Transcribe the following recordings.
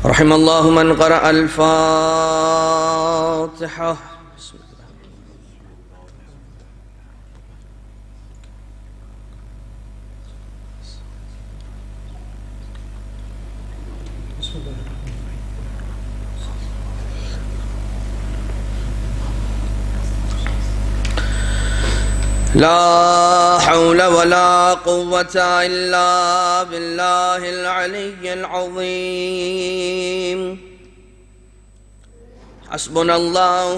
رحم الله من قرأ الفاتحة. لا حول ولا قوة إلا بالله العلي العظيم. حسبنا الله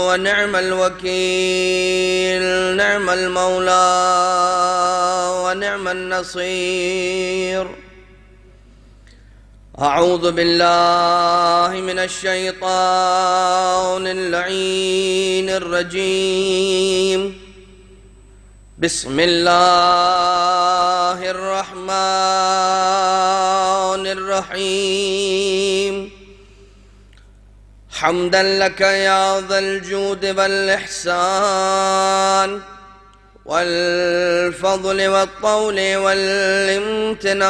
ونعم الوكيل، نعم المولى ونعم النصير. أعوذ بالله من الشيطان اللعين الرجيم. بسم الله الرحمن الرحيم. حمدا لك يا ذا الجود والإحسان والفضل والطول والامتنان،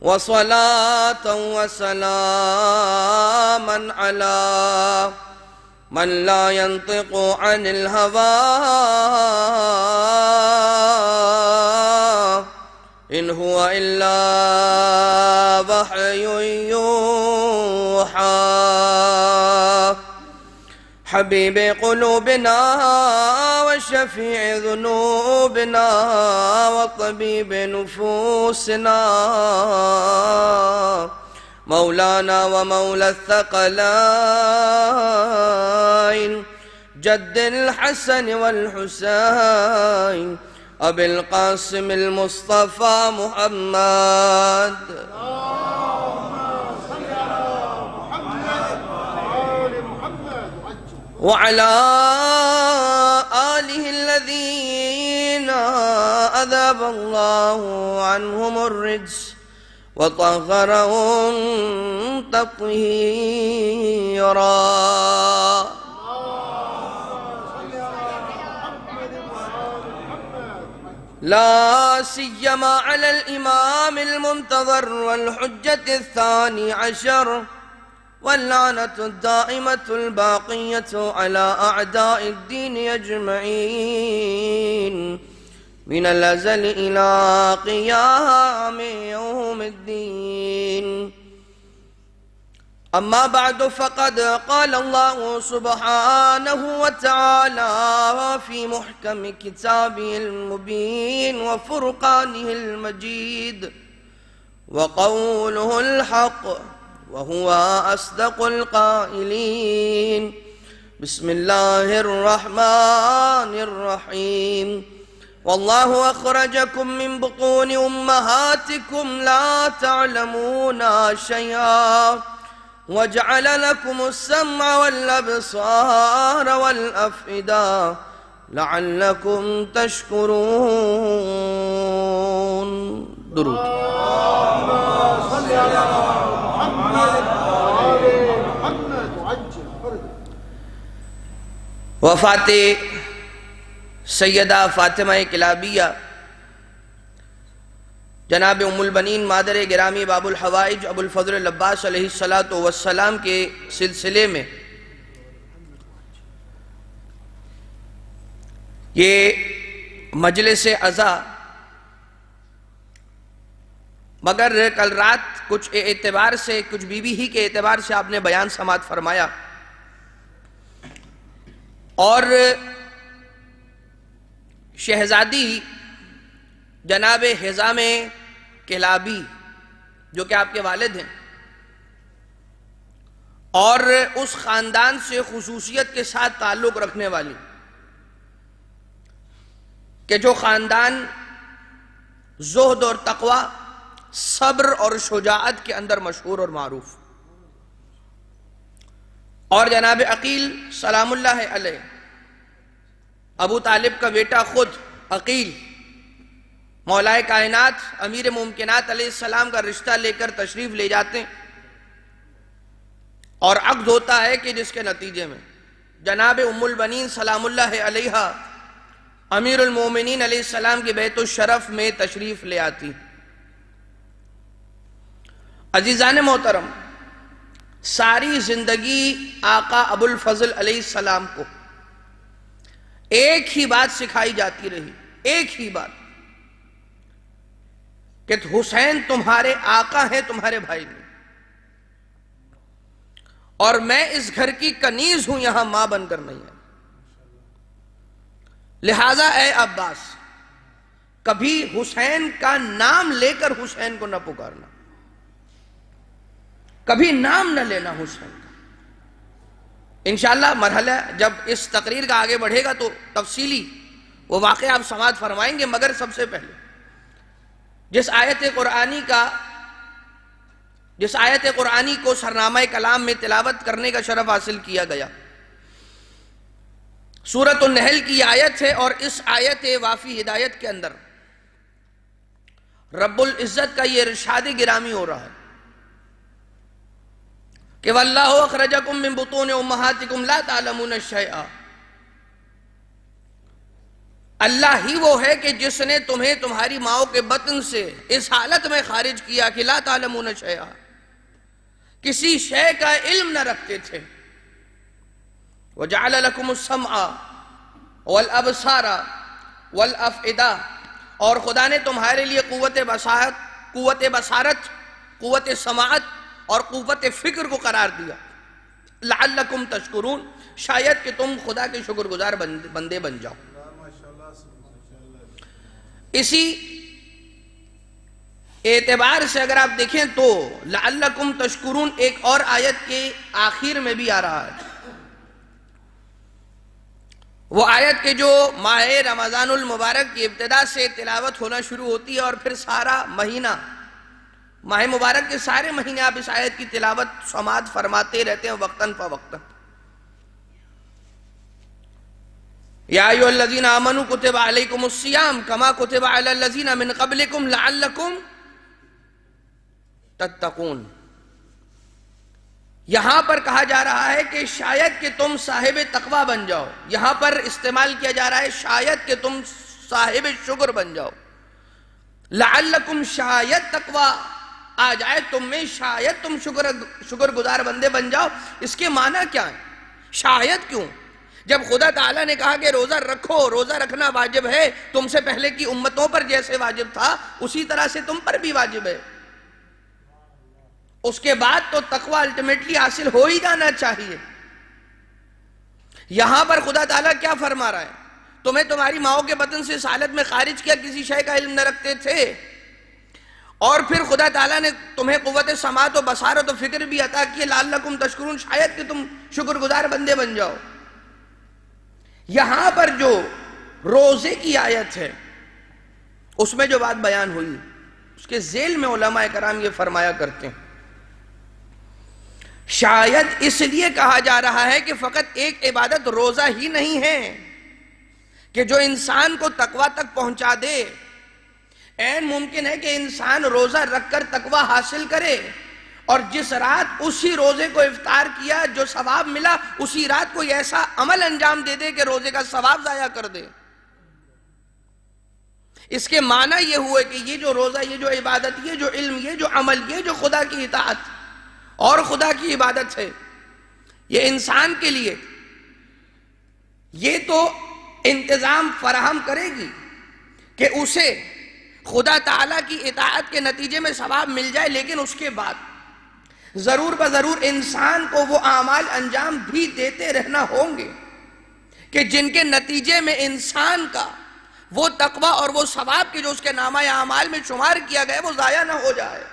وصلاة وسلاما على من لا ينطق عن الهوى إن هو إلا وحي يوحى. حبيب قلوبنا وشفيع ذنوبنا وطبيب نفوسنا، مولانا ومولى الثقلين جد الحسن والحسين أبي القاسم المصطفى محمد. وعلى آله الذين أذهب الله عنهم الرجس وطهرهم تطهيرا. لا سيما على الإمام المنتظر والحجة الثاني عشر، واللعنة الدائمة الباقية على أعداء الدين أجمعين من الأزل إلى قيام يوم الدين. أما بعد، فقد قال الله سبحانه وتعالى في محكم كتابه المبين وفرقانه المجيد: وقوله الحق وهو أصدق القائلين. بسم الله الرحمن الرحيم. والله أخرجكم من بطون أمهاتكم لا تعلمون شيئا وجعل لكم السمع والأبصار والأفئدة لعلكم تشكرون. درود. وفات سیدہ فاطمہ کلابیہ جناب ام البنین مادر گرامی باب الحوائج ابو الفضل العباس علیہ السلام کے سلسلے میں یہ مجلس عزا، مگر کل رات کچھ اعتبار سے، کچھ بی بی ہی کے اعتبار سے آپ نے بیان سماعت فرمایا، اور شہزادی جناب حزام کلابی جو کہ آپ کے والد ہیں، اور اس خاندان سے خصوصیت کے ساتھ تعلق رکھنے والی، کہ جو خاندان زہد اور تقوی، صبر اور شجاعت کے اندر مشہور اور معروف، اور جناب عقیل سلام اللہ علیہ، ابو طالب کا بیٹا خود عقیل، مولائے کائنات امیر ممکنات علیہ السلام کا رشتہ لے کر تشریف لے جاتے ہیں، اور عقد ہوتا ہے کہ جس کے نتیجے میں جناب ام البنین سلام اللہ علیہ امیر المومنین علیہ السلام کی بیت الشرف میں تشریف لے آتی، عزیزان محترم، ساری زندگی آقا ابو الفضل علیہ السلام کو ایک ہی بات سکھائی جاتی رہی، ایک ہی بات، کہ حسین تمہارے آقا ہیں، تمہارے بھائی نہیں، اور میں اس گھر کی کنیز ہوں، یہاں ماں بن کر نہیں ہے۔ لہذا اے عباس، کبھی حسین کا نام لے کر حسین کو نہ پکارنا، کبھی نام نہ لینا حسین کا۔ انشاءاللہ مرحلہ جب اس تقریر کا آگے بڑھے گا تو تفصیلی وہ واقعہ آپ سماعت فرمائیں گے، مگر سب سے پہلے جس آیت قرآنی کو سرنامہ کلام میں تلاوت کرنے کا شرف حاصل کیا گیا، سورۃ النحل کی آیت ہے، اور اس آیت وافی ہدایت کے اندر رب العزت کا یہ ارشاد گرامی ہو رہا ہے کہ وَاللَّهُ أَخْرَجَكُم مِّن بُطُونِ أُمَّهَاتِكُمْ لَا تَعْلَمُونَ شَيْئًا، اللہ ہی وہ ہے کہ جس نے تمہیں تمہاری ماؤں کے بطن سے اس حالت میں خارج کیا کہ لا تعلمون شیئا، کسی شے کا علم نہ رکھتے تھے۔ وَجَعَلَ لَكُمُ السَّمْعَ وَالْأَبْصَارَ وَالْأَفْئِدَةَ، اور خدا نے تمہارے لیے قوت بصارت، قوت سماعت اور قوت فکر کو قرار دیا، لعلکم تشکرون، شاید کہ تم خدا کے شکر گزار بندے بن جاؤ۔ اسی اعتبار سے اگر آپ دیکھیں تو لعلکم تشکرون ایک اور آیت کے آخر میں بھی آ رہا ہے، وہ آیت کے جو ماہ رمضان المبارک کی ابتدا سے تلاوت ہونا شروع ہوتی ہے، اور پھر سارا مہینہ، ماہ مبارک کے سارے مہینے آپ اس آیت کی تلاوت سماعت فرماتے رہتے ہیں وقتاً فوقتاً۔ یا ایھا الذین آمنوا کتب علیکم الصیام کما کتب علی الذین من قبلکم لعلکم تتقون، یہاں پر کہا جا رہا ہے کہ شاید کہ تم صاحب تقوی بن جاؤ، یہاں پر استعمال کیا جا رہا ہے شاید کہ تم صاحب شکر بن جاؤ، لعلکم شاید تقوی آ جائے تم میں، شاید تم شکر گزار بندے بن جاؤ۔ اس کے معنی کیا ہے؟ شاید کیوں؟ جب خدا تعالیٰ نے کہا کہ روزہ رکھو، روزہ رکھنا واجب ہے، تم سے پہلے کی امتوں پر جیسے واجب تھا اسی طرح سے تم پر بھی واجب ہے، اس کے بعد تو تقوی الٹیمیٹلی حاصل ہو ہی جانا چاہیے۔ یہاں پر خدا تعالیٰ کیا فرما رہا ہے؟ تمہیں تمہاری ماؤں کے بطن سے اس حالت میں خارج کیا، کسی شے کا علم نہ رکھتے تھے، اور پھر خدا تعالیٰ نے تمہیں قوت سماعت و بصارت و فکر بھی عطا کی، لعلکم تشکرون، شاید کہ تم شکر گزار بندے بن جاؤ۔ یہاں پر جو روزے کی آیت ہے اس میں جو بات بیان ہوئی، اس کے ذیل میں علماء کرام یہ فرمایا کرتے ہیں، شاید اس لیے کہا جا رہا ہے کہ فقط ایک عبادت روزہ ہی نہیں ہے کہ جو انسان کو تقوی تک پہنچا دے، این ممکن ہے کہ انسان روزہ رکھ کر تقوی حاصل کرے، اور جس رات اسی روزے کو افطار کیا جو ثواب ملا، اسی رات کوئی ایسا عمل انجام دے دے کہ روزے کا ثواب ضائع کر دے۔ اس کے معنی یہ ہوئے کہ یہ جو روزہ، یہ جو عبادت، یہ جو علم، یہ جو عمل، یہ جو خدا کی اطاعت اور خدا کی عبادت ہے، یہ انسان کے لیے یہ تو انتظام فراہم کرے گی کہ اسے خدا تعالیٰ کی اطاعت کے نتیجے میں ثواب مل جائے، لیکن اس کے بعد ضرور بضرور انسان کو وہ اعمال انجام بھی دیتے رہنا ہوں گے کہ جن کے نتیجے میں انسان کا وہ تقوی اور وہ ثواب کے جو اس کے نامہ اعمال میں شمار کیا گیا وہ ضائع نہ ہو جائے۔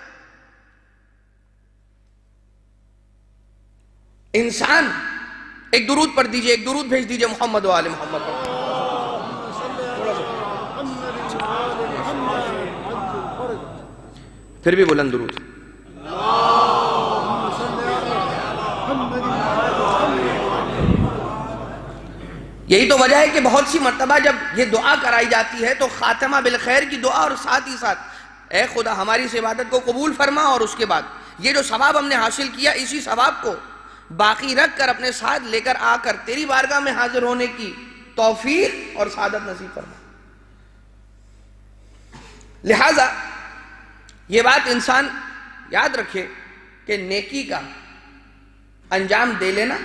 انسان، ایک درود پڑھ دیجئے، ایک درود بھیج دیجئے محمد و آل محمد پر۔ پھر بھی بلند درود۔ یہی تو وجہ ہے کہ بہت سی مرتبہ جب یہ دعا کرائی جاتی ہے تو خاتمہ بالخیر کی دعا، اور ساتھ ہی ساتھ اے خدا ہماری اس عبادت کو قبول فرما، اور اس کے بعد یہ جو ثواب ہم نے حاصل کیا اسی ثواب کو باقی رکھ کر اپنے ساتھ لے کر آ کر تیری بارگاہ میں حاضر ہونے کی توفیق اور سعادت نصیب فرما۔ لہذا یہ بات انسان یاد رکھے کہ نیکی کا انجام دے لینا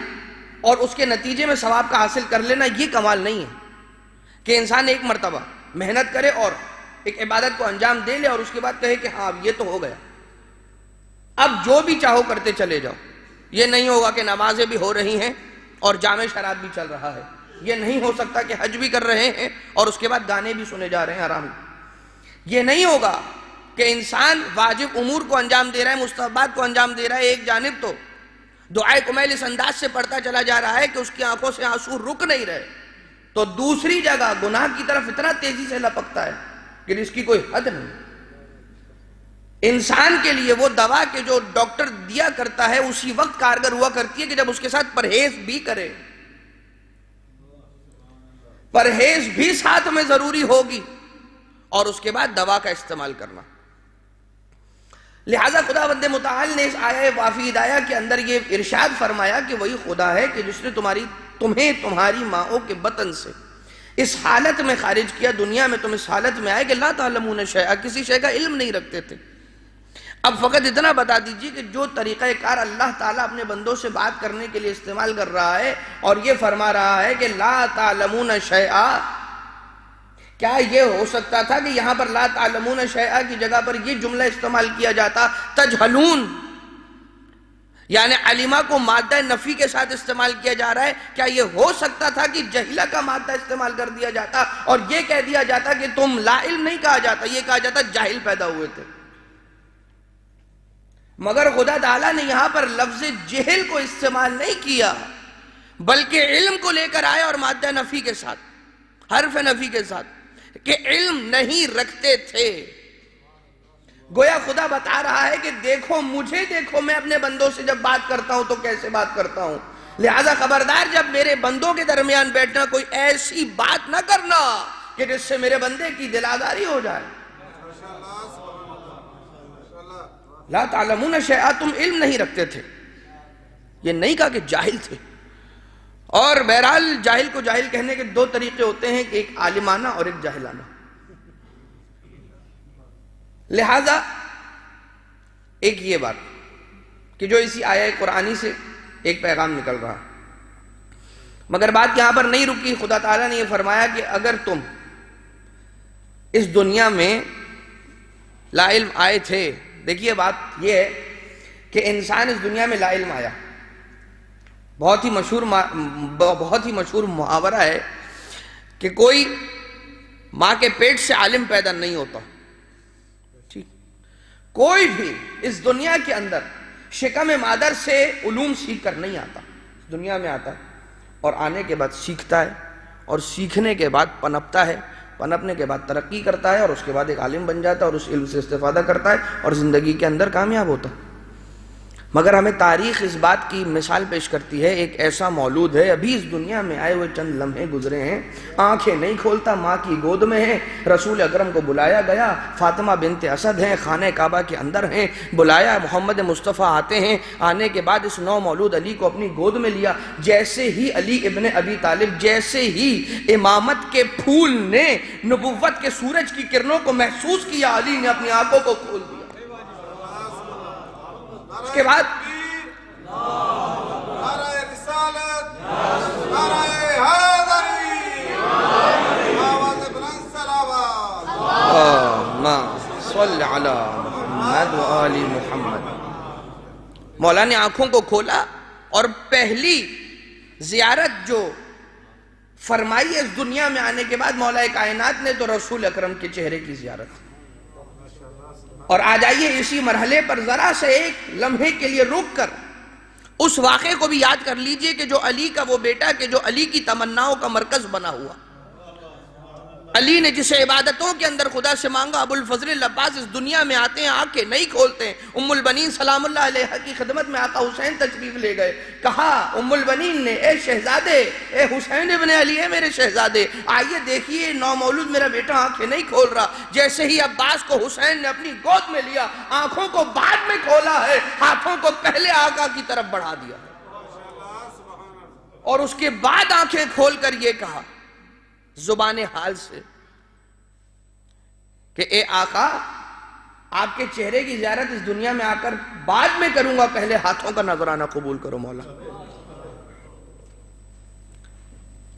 اور اس کے نتیجے میں ثواب کا حاصل کر لینا یہ کمال نہیں ہے کہ انسان ایک مرتبہ محنت کرے اور ایک عبادت کو انجام دے لے اور اس کے بعد کہے کہ ہاں اب یہ تو ہو گیا، اب جو بھی چاہو کرتے چلے جاؤ۔ یہ نہیں ہوگا کہ نمازیں بھی ہو رہی ہیں اور جام شراب بھی چل رہا ہے، یہ نہیں ہو سکتا کہ حج بھی کر رہے ہیں اور اس کے بعد گانے بھی سنے جا رہے ہیں حرام۔ یہ نہیں ہوگا کہ انسان واجب امور کو انجام دے رہا ہے، مستحبات کو انجام دے رہا ہے، ایک جانب تو دعائے کمیل اس انداز سے پڑھتا چلا جا رہا ہے کہ اس کی آنکھوں سے آنسو رک نہیں رہے، تو دوسری جگہ گناہ کی طرف اتنا تیزی سے لپکتا ہے کہ اس کی کوئی حد نہیں۔ انسان کے لیے وہ دوا کہ جو ڈاکٹر دیا کرتا ہے اسی وقت کارگر ہوا کرتی ہے کہ جب اس کے ساتھ پرہیز بھی کرے، پرہیز بھی ساتھ میں ضروری ہوگی اور اس کے بعد دوا کا استعمال کرنا۔ لہذا خداوند متعال نے اس آیہ وافی ہدایہ کے اندر یہ ارشاد فرمایا کہ وہی خدا ہے کہ جس نے تمہیں تمہاری ماؤں کے بطن سے اس حالت میں خارج کیا، دنیا میں تم اس حالت میں آئے کہ لا تعلمون شیئا، کسی شے کا علم نہیں رکھتے تھے۔ اب فقط اتنا بتا دیجئے کہ جو طریقہ کار اللہ تعالیٰ اپنے بندوں سے بات کرنے کے لیے استعمال کر رہا ہے اور یہ فرما رہا ہے کہ لا تعلمون شیئا، کیا یہ ہو سکتا تھا کہ یہاں پر لا تعلمون شیئا کی جگہ پر یہ جملہ استعمال کیا جاتا تجہلون، یعنی علمہ کو مادہ نفی کے ساتھ استعمال کیا جا رہا ہے؟ کیا یہ ہو سکتا تھا کہ جہلہ کا مادہ استعمال کر دیا جاتا اور یہ کہہ دیا جاتا کہ تم لا علم نہیں کہا جاتا، یہ کہا جاتا جاہل پیدا ہوئے تھے؟ مگر خدا تعالیٰ نے یہاں پر لفظ جہل کو استعمال نہیں کیا بلکہ علم کو لے کر آئے اور مادہ نفی کے ساتھ، حرف نفی کے ساتھ، کہ علم نہیں رکھتے تھے۔ گویا خدا بتا رہا ہے کہ دیکھو مجھے، دیکھو میں اپنے بندوں سے جب بات کرتا ہوں تو کیسے بات کرتا ہوں، لہذا خبردار جب میرے بندوں کے درمیان بیٹھنا کوئی ایسی بات نہ کرنا کہ جس سے میرے بندے کی دل آزاری ہو جائے۔ لا تعلمون شیئا، تم علم نہیں رکھتے تھے، یہ نہیں کہا کہ جاہل تھے۔ اور بہرحال جاہل کو جاہل کہنے کے دو طریقے ہوتے ہیں کہ ایک عالمانہ اور ایک جاہلانہ۔ لہذا ایک یہ بات کہ جو اسی آیہ قرآنی سے ایک پیغام نکل رہا، مگر بات یہاں پر نہیں رکی۔ خدا تعالیٰ نے یہ فرمایا کہ اگر تم اس دنیا میں لا علم آئے تھے، دیکھیے بات یہ ہے کہ انسان اس دنیا میں لا علم آیا، بہت ہی مشہور محاورہ ہے کہ کوئی ماں کے پیٹ سے عالم پیدا نہیں ہوتا۔ ٹھیک، کوئی بھی اس دنیا کے اندر شکم مادر سے علوم سیکھ کر نہیں آتا، اس دنیا میں آتا ہے اور آنے کے بعد سیکھتا ہے اور سیکھنے کے بعد پنپتا ہے، پنپنے کے بعد ترقی کرتا ہے اور اس کے بعد ایک عالم بن جاتا ہے اور اس علم سے استفادہ کرتا ہے اور زندگی کے اندر کامیاب ہوتا ہے۔ مگر ہمیں تاریخ اس بات کی مثال پیش کرتی ہے، ایک ایسا مولود ہے ابھی اس دنیا میں آئے ہوئے چند لمحے گزرے ہیں، آنکھیں نہیں کھولتا، ماں کی گود میں ہے، رسول اکرم کو بلایا گیا، فاطمہ بنت اسد ہیں، خانہ کعبہ کے اندر ہیں، بلایا، محمد مصطفیٰ آتے ہیں، آنے کے بعد اس نو مولود علی کو اپنی گود میں لیا۔ جیسے ہی علی ابن ابی طالب، جیسے ہی امامت کے پھول نے نبوت کے سورج کی کرنوں کو محسوس کیا، علی نے اپنی آنکھوں کو کھول دیا۔ اس کے بعد صلی علی محمد و آل محمد، مولا نے آنکھوں کو کھولا اور پہلی زیارت جو فرمائی اس دنیا میں آنے کے بعد مولا کائنات نے تو رسول اکرم کے چہرے کی زیارت۔ اور آ جائیے اسی مرحلے پر ذرا سے ایک لمحے کے لیے رک کر اس واقعے کو بھی یاد کر لیجئے کہ جو علی کا وہ بیٹا کہ جو علی کی تمناؤں کا مرکز بنا ہوا، علی نے جسے عبادتوں کے اندر خدا سے مانگا، ابو الفضل العباس اس دنیا میں آتے ہیں، آنکھیں نہیں کھولتے ہیں۔ ام البنین سلام اللہ علیہ کی خدمت میں آقا حسین تشریف لے گئے، کہا ام البنین نے، اے شہزادے، اے حسین ابن علی ہے میرے شہزادے، آئیے دیکھیے نو مولود میرا بیٹا آنکھیں نہیں کھول رہا۔ جیسے ہی عباس کو حسین نے اپنی گود میں لیا، آنکھوں کو بعد میں کھولا ہے، ہاتھوں کو پہلے آقا کی طرف بڑھا دیا اور اس کے بعد آنکھیں کھول کر یہ کہا زبان حال سے کہ اے آقا، آپ کے چہرے کی زیارت اس دنیا میں آ کر بعد میں کروں گا، پہلے ہاتھوں کا نذرانہ قبول کرو مولا۔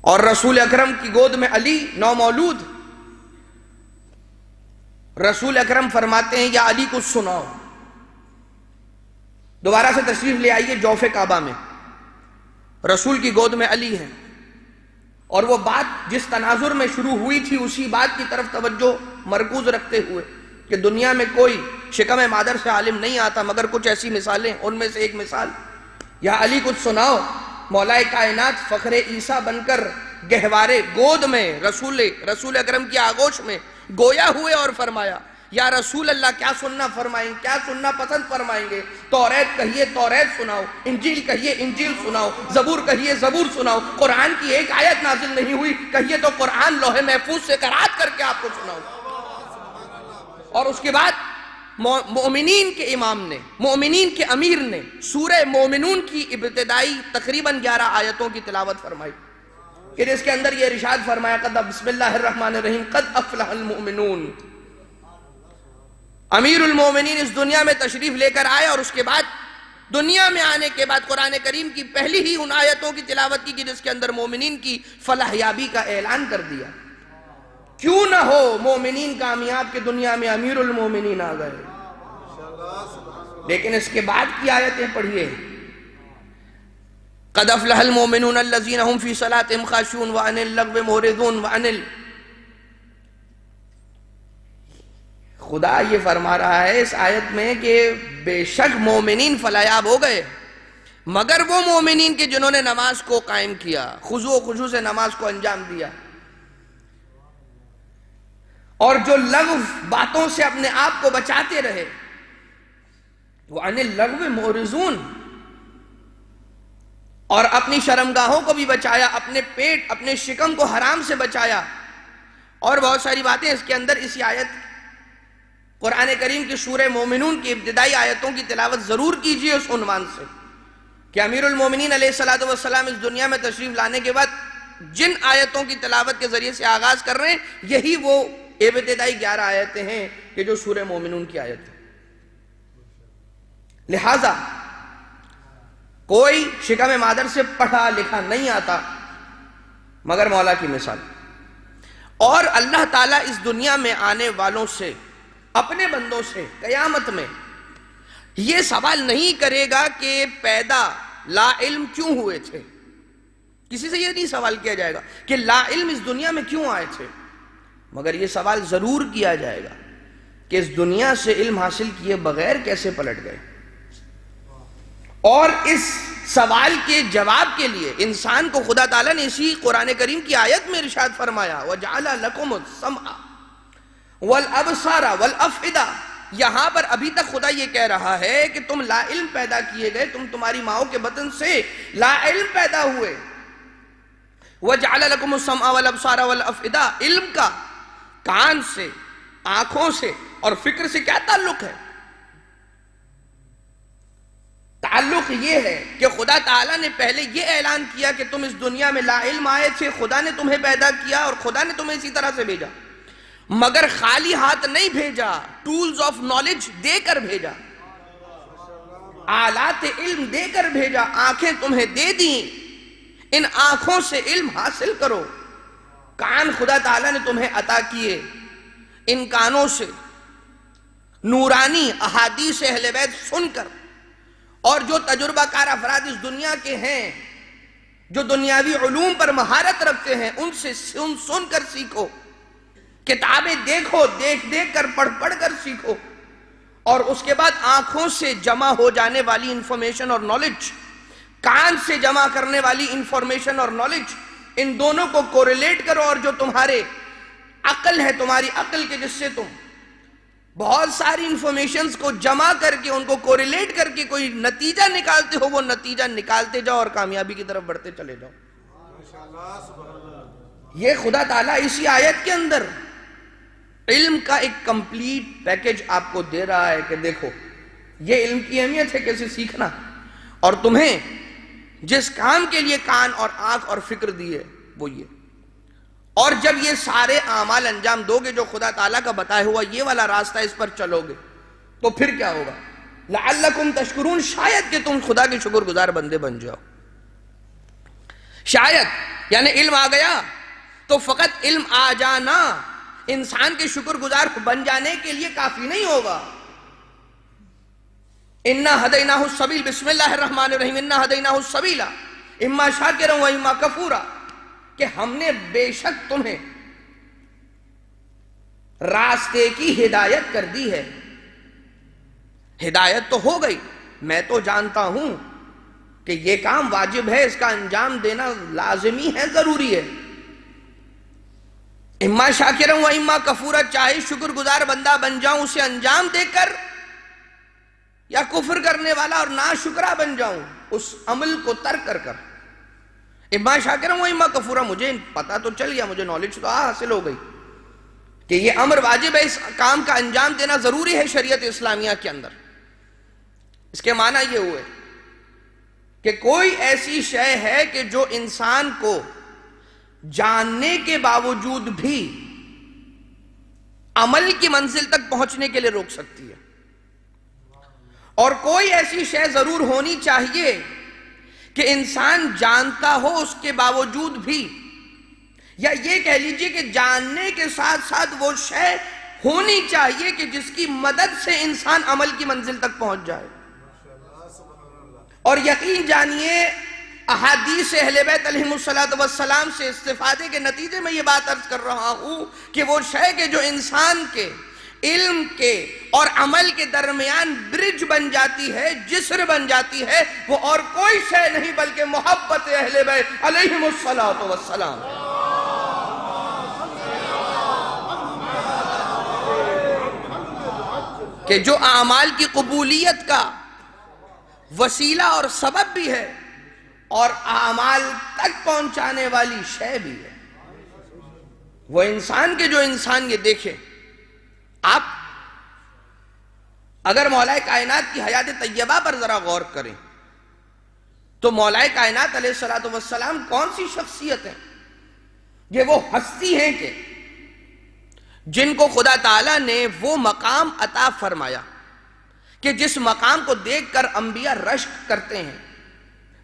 اور رسول اکرم کی گود میں علی نو مولود، رسول اکرم فرماتے ہیں یا علی کو سناؤ، دوبارہ سے تشریف لے آئیے جوف کعبہ میں، رسول کی گود میں علی ہیں، اور وہ بات جس تناظر میں شروع ہوئی تھی اسی بات کی طرف توجہ مرکوز رکھتے ہوئے کہ دنیا میں کوئی شکم مادر سے عالم نہیں آتا مگر کچھ ایسی مثالیں، ان میں سے ایک مثال یا علی کچھ سناؤ، مولا کائنات فخر عیسیٰ بن کر گہوارے گود میں رسول اکرم کی آغوش میں گویا ہوئے اور فرمایا یا رسول اللہ کیا سننا فرمائیں، کیا سننا پسند فرمائیں گے؟ توریت کہیے توریت سناؤ، انجیل کہیے انجیل سناؤ، زبور کہیے زبور سناؤ، قرآن کی ایک آیت نازل نہیں ہوئی کہیے تو قرآن لوح محفوظ سے قرات کر کے آپ کو سناؤ۔ اور اس کے بعد مومنین کے امام نے، مومنین کے امیر نے سورہ مومنون کی ابتدائی تقریباً 11 آیتوں کی تلاوت فرمائی، پھر اس کے اندر یہ ارشاد فرمایا بسم اللہ الرحمن الرحیم قد افلح المؤمنون۔ امیر المومنین اس دنیا میں تشریف لے کر آئے اور اس کے بعد دنیا میں آنے کے بعد قرآن کریم کی پہلی ہی ان آیتوں کی تلاوت کی جس کے اندر مومنین کی فلاح یابی کا اعلان کر دیا۔ کیوں نہ ہو مومنین کامیاب کے دنیا میں امیر المومنین آ گئے، لیکن اس کے بعد کی آیتیں پڑھیے قد افلح المؤمنون الذین هم فی صلاتهم خاشعون وعن اللغو معرضون خدا یہ فرما رہا ہے اس آیت میں کہ بے شک مومنین فلاحیاب ہو گئے مگر وہ مومنین کے جنہوں نے نماز کو قائم کیا، خضوع و خضوع سے نماز کو انجام دیا، اور جو لغو باتوں سے اپنے آپ کو بچاتے رہے، وعن اللغو معرضون، اور اپنی شرمگاہوں کو بھی بچایا، اپنے پیٹ اپنے شکم کو حرام سے بچایا، اور بہت ساری باتیں اس کے اندر اسی آیت قرآن کریم کی سورہ مومنون کی ابتدائی آیتوں کی تلاوت ضرور کیجئے اس عنوان سے کہ امیر المومنین علیہ السلام اس دنیا میں تشریف لانے کے بعد جن آیتوں کی تلاوت کے ذریعے سے آغاز کر رہے ہیں یہی وہ ابتدائی 11 آیتیں ہیں کہ جو سورہ مومنون کی آیت ہے۔ لہٰذا کوئی شکم مادر سے پڑھا لکھا نہیں آتا مگر مولا کی مثال، اور اللہ تعالیٰ اس دنیا میں آنے والوں سے، اپنے بندوں سے قیامت میں یہ سوال نہیں کرے گا کہ پیدا لا علم کیوں ہوئے تھے، کسی سے یہ نہیں سوال کیا جائے گا کہ لا علم اس دنیا میں کیوں آئے تھے، مگر یہ سوال ضرور کیا جائے گا کہ اس دنیا سے علم حاصل کیے بغیر کیسے پلٹ گئے۔ اور اس سوال کے جواب کے لیے انسان کو خدا تعالیٰ نے اسی قرآن کریم کی آیت میں ارشاد فرمایا وَجَعَلَ لَكُمُ السَّمْعَ وَالْأَبْصَارَ وَالْأَفْئِدَةَ۔ یہاں پر ابھی تک خدا یہ کہہ رہا ہے کہ تم لا علم پیدا کیے گئے، تم تمہاری ماؤں کے بطن سے لا علم پیدا ہوئے۔ وَجَعَلَ لَكُمُ السَّمْعَ وَالْأَبْصَارَ وَالْأَفْئِدَةَ، علم کا کان سے، آنکھوں سے اور فکر سے کیا تعلق ہے؟ تعلق یہ ہے کہ خدا تعالیٰ نے پہلے یہ اعلان کیا کہ تم اس دنیا میں لا علم آئے تھے، خدا نے تمہیں پیدا کیا اور خدا نے تمہیں اسی طرح سے بھیجا، مگر خالی ہاتھ نہیں بھیجا، ٹولز آف نالج دے کر بھیجا، آلات علم دے کر بھیجا، آنکھیں تمہیں دے دیں، ان آنکھوں سے علم حاصل کرو، کان خدا تعالیٰ نے تمہیں عطا کیے، ان کانوں سے نورانی احادیث اہل بیت سن کر، اور جو تجربہ کار افراد اس دنیا کے ہیں جو دنیاوی علوم پر مہارت رکھتے ہیں ان سے سن کر سیکھو، کتابیں دیکھو، دیکھ کر پڑھ کر سیکھو، اور اس کے بعد آنکھوں سے جمع ہو جانے والی انفارمیشن اور نالج، کان سے جمع کرنے والی انفارمیشن اور نالج، ان دونوں کو کوریلیٹ کرو، اور جو تمہارے عقل ہے، تمہاری عقل کے جس سے تم بہت ساری انفارمیشنز کو جمع کر کے ان کو کوریلیٹ کر کے کوئی نتیجہ نکالتے ہو، وہ نتیجہ نکالتے جاؤ اور کامیابی کی طرف بڑھتے چلے جاؤ۔ یہ خدا تعالیٰ اسی آیت کے اندر علم کا ایک کمپلیٹ پیکج آپ کو دے رہا ہے کہ دیکھو یہ علم کی اہمیت ہے کیسے سیکھنا، اور تمہیں جس کام کے لیے کان اور آنکھ اور فکر دی ہے وہ یہ، اور جب یہ سارے اعمال انجام دو گے جو خدا تعالیٰ کا بتایا ہوا یہ والا راستہ اس پر چلو گے تو پھر کیا ہوگا؟ لعلکم تشکرون، شاید کہ تم خدا کے شکر گزار بندے بن جاؤ. شاید یعنی علم آ گیا تو فقط علم آ جانا انسان کے شکر گزار بن جانے کے لیے کافی نہیں ہوگا. انا ہدیناہ السبیل، بسم اللہ الرحمن الرحیم، انا ہدیناہ السبیل اما شاکرا و اما کفورا، کہ ہم نے بے شک تمہیں راستے کی ہدایت کر دی ہے. ہدایت تو ہو گئی، میں تو جانتا ہوں کہ یہ کام واجب ہے، اس کا انجام دینا لازمی ہے، ضروری ہے. اما شاکرا و اما کفورا، چاہے شکر گزار بندہ بن جاؤں اسے انجام دے کر، یا کفر کرنے والا اور ناشکرا بن جاؤں اس عمل کو ترک کر کر. اما شاکرا و اما کفورا، مجھے پتا تو چل گیا، مجھے نالج تو حاصل ہو گئی کہ یہ امر واجب ہے، اس کام کا انجام دینا ضروری ہے شریعت اسلامیہ کے اندر. اس کے معنی یہ ہوئے کہ کوئی ایسی شے ہے کہ جو انسان کو جاننے کے باوجود بھی عمل کی منزل تک پہنچنے کے لیے روک سکتی ہے، اور کوئی ایسی شے ضرور ہونی چاہیے کہ انسان جانتا ہو اس کے باوجود بھی، یا یہ کہہ لیجئے کہ جاننے کے ساتھ ساتھ وہ شے ہونی چاہیے کہ جس کی مدد سے انسان عمل کی منزل تک پہنچ جائے. اور یقین جانیے احادیث اہل بیت علیہم السلام سے استفادے کے نتیجے میں یہ بات عرض کر رہا ہوں کہ وہ شے کہ جو انسان کے علم کے اور عمل کے درمیان برج بن جاتی ہے، جسر بن جاتی ہے، وہ اور کوئی شے نہیں بلکہ محبت اہل بیت علیہم السلام. کہ جو اعمال کی قبولیت کا وسیلہ اور سبب بھی ہے اور اعمال تک پہنچانے والی شے بھی ہے. وہ انسان کے جو انسان یہ دیکھے، آپ اگر مولا کائنات کی حیات طیبہ پر ذرا غور کریں تو مولا کائنات علیہ السلام کون سی شخصیت ہے؟ یہ وہ ہستی ہیں کہ جن کو خدا تعالیٰ نے وہ مقام عطا فرمایا کہ جس مقام کو دیکھ کر انبیاء رشک کرتے ہیں،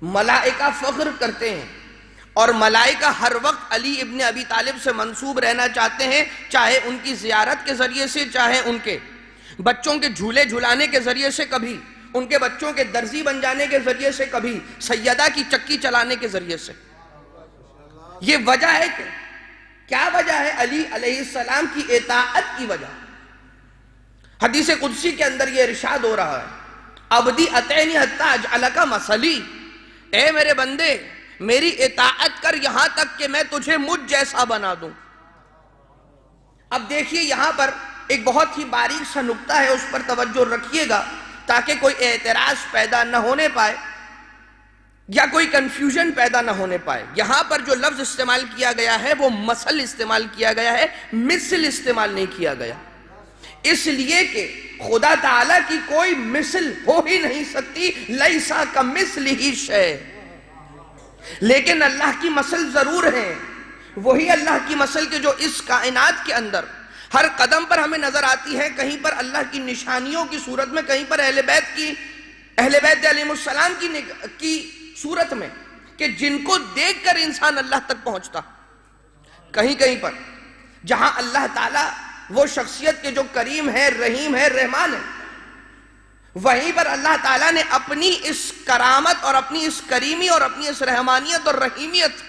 ملائکہ فخر کرتے ہیں، اور ملائکہ ہر وقت علی ابن ابی طالب سے منسوب رہنا چاہتے ہیں، چاہے ان کی زیارت کے ذریعے سے، چاہے ان کے بچوں کے جھولے جھلانے کے ذریعے سے، کبھی ان کے بچوں کے درزی بن جانے کے ذریعے سے، کبھی سیدہ کی چکی چلانے کے ذریعے سے. یہ وجہ ہے کہ کیا وجہ ہے؟ علی علیہ السلام کی اطاعت کی وجہ. حدیث قدسی کے اندر یہ ارشاد ہو رہا ہے، عبدی اطعنی حتی اجعلک مثلی، اے میرے بندے میری اطاعت کر یہاں تک کہ میں تجھے مجھ جیسا بنا دوں. اب دیکھیے یہاں پر ایک بہت ہی باریک سا نکتہ ہے، اس پر توجہ رکھیے گا تاکہ کوئی اعتراض پیدا نہ ہونے پائے یا کوئی کنفیوژن پیدا نہ ہونے پائے. یہاں پر جو لفظ استعمال کیا گیا ہے وہ مثل استعمال کیا گیا ہے، مثل استعمال نہیں کیا گیا، اس لیے کہ خدا تعالیٰ کی کوئی مثل ہو ہی نہیں سکتی، لیسا کمثلہ شیء. لیکن اللہ کی مثل ضرور ہے، وہی اللہ کی مثل کے جو اس کائنات کے اندر ہر قدم پر ہمیں نظر آتی ہے، کہیں پر اللہ کی نشانیوں کی صورت میں، کہیں پر اہل بیت علیہ السلام کی صورت میں، کہ جن کو دیکھ کر انسان اللہ تک پہنچتا. کہیں کہیں پر جہاں اللہ تعالیٰ وہ شخصیت کے جو کریم ہے، رحیم ہے، رحمان ہے، وہیں پر اللہ تعالیٰ نے اپنی اس کرامت اور اپنی اس کریمی اور اپنی اس رحمانیت اور رحیمیت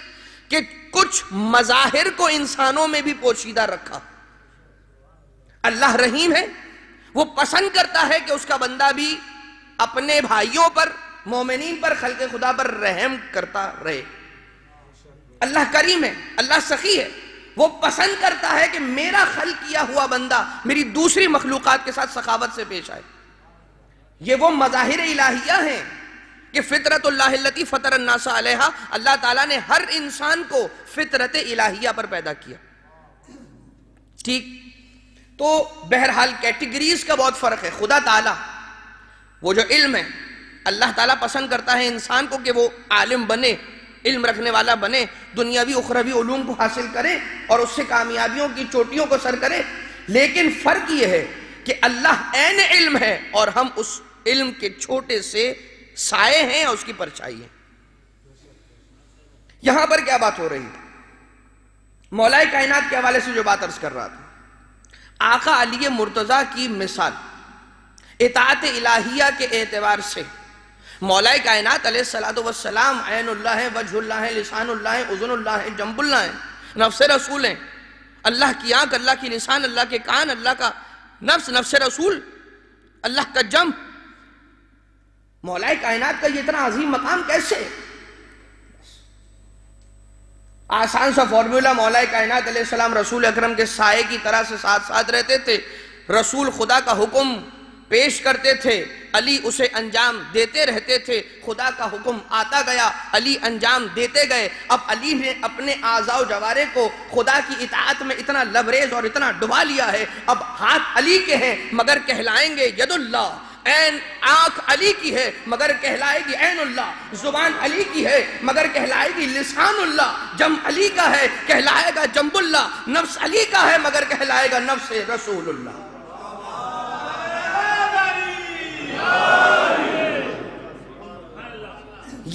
کے کچھ مظاہر کو انسانوں میں بھی پوشیدہ رکھا. اللہ رحیم ہے، وہ پسند کرتا ہے کہ اس کا بندہ بھی اپنے بھائیوں پر، مومنین پر، خلق خدا پر رحم کرتا رہے. اللہ کریم ہے، اللہ سخی ہے، وہ پسند کرتا ہے کہ میرا خلق کیا ہوا بندہ میری دوسری مخلوقات کے ساتھ سخاوت سے پیش آئے. یہ وہ مظاہر الہیہ ہیں کہ فطرت اللہ التی فطر الناس علیہا، اللہ تعالیٰ نے ہر انسان کو فطرت الہیہ پر پیدا کیا. ٹھیک، تو بہرحال کیٹیگریز کا بہت فرق ہے. خدا تعالیٰ وہ جو علم ہے، اللہ تعالیٰ پسند کرتا ہے انسان کو کہ وہ عالم بنے، علم رکھنے والا بنے، دنیاوی اخروی علوم کو حاصل کرے اور اس سے کامیابیوں کی چوٹیوں کو سر کرے. لیکن فرق یہ ہے کہ اللہ عین علم ہے اور ہم اس علم کے چھوٹے سے سائے ہیں اور اس کی پرچھائی ہیں۔ یہاں پر کیا بات ہو رہی ہے؟ مولا کائنات کے حوالے سے جو بات عرض کر رہا تھا، آقا علی مرتضیٰ کی مثال اطاعت الہیہ کے اعتبار سے مولا کائنات علیہ السلام عین اللہ ہے، وجہ اللہ ہے، لسان اللہ ہے، اذن اللہ ہے، جنب اللہ ہے، نفس رسول ہیں، اللہ کی آنکھ، اللہ کی لسان، اللہ کے کان، اللہ کا نفس، نفس رسول، اللہ کا جنب۔ مولا کائنات کا یہ اتنا عظیم مقام کیسے؟ آسان سا فارمولا، مولا کائنات علیہ السلام رسول اکرم کے سائے کی طرح سے ساتھ ساتھ رہتے تھے، رسول خدا کا حکم پیش کرتے تھے، علی اسے انجام دیتے رہتے تھے، خدا کا حکم آتا گیا، علی انجام دیتے گئے۔ اب علی نے اپنے اعضاء و جوارح کو خدا کی اطاعت میں اتنا لبریز اور اتنا ڈبا لیا ہے، اب ہاتھ علی کے ہیں مگر کہلائیں گے ید اللہ، آنکھ علی کی ہے مگر کہلائے گی عین اللہ، زبان علی کی ہے مگر کہلائے گی لسان اللہ، جم علی کا ہے کہلائے گا جنب اللہ، نفس علی کا ہے مگر کہلائے گا نفس رسول اللہ۔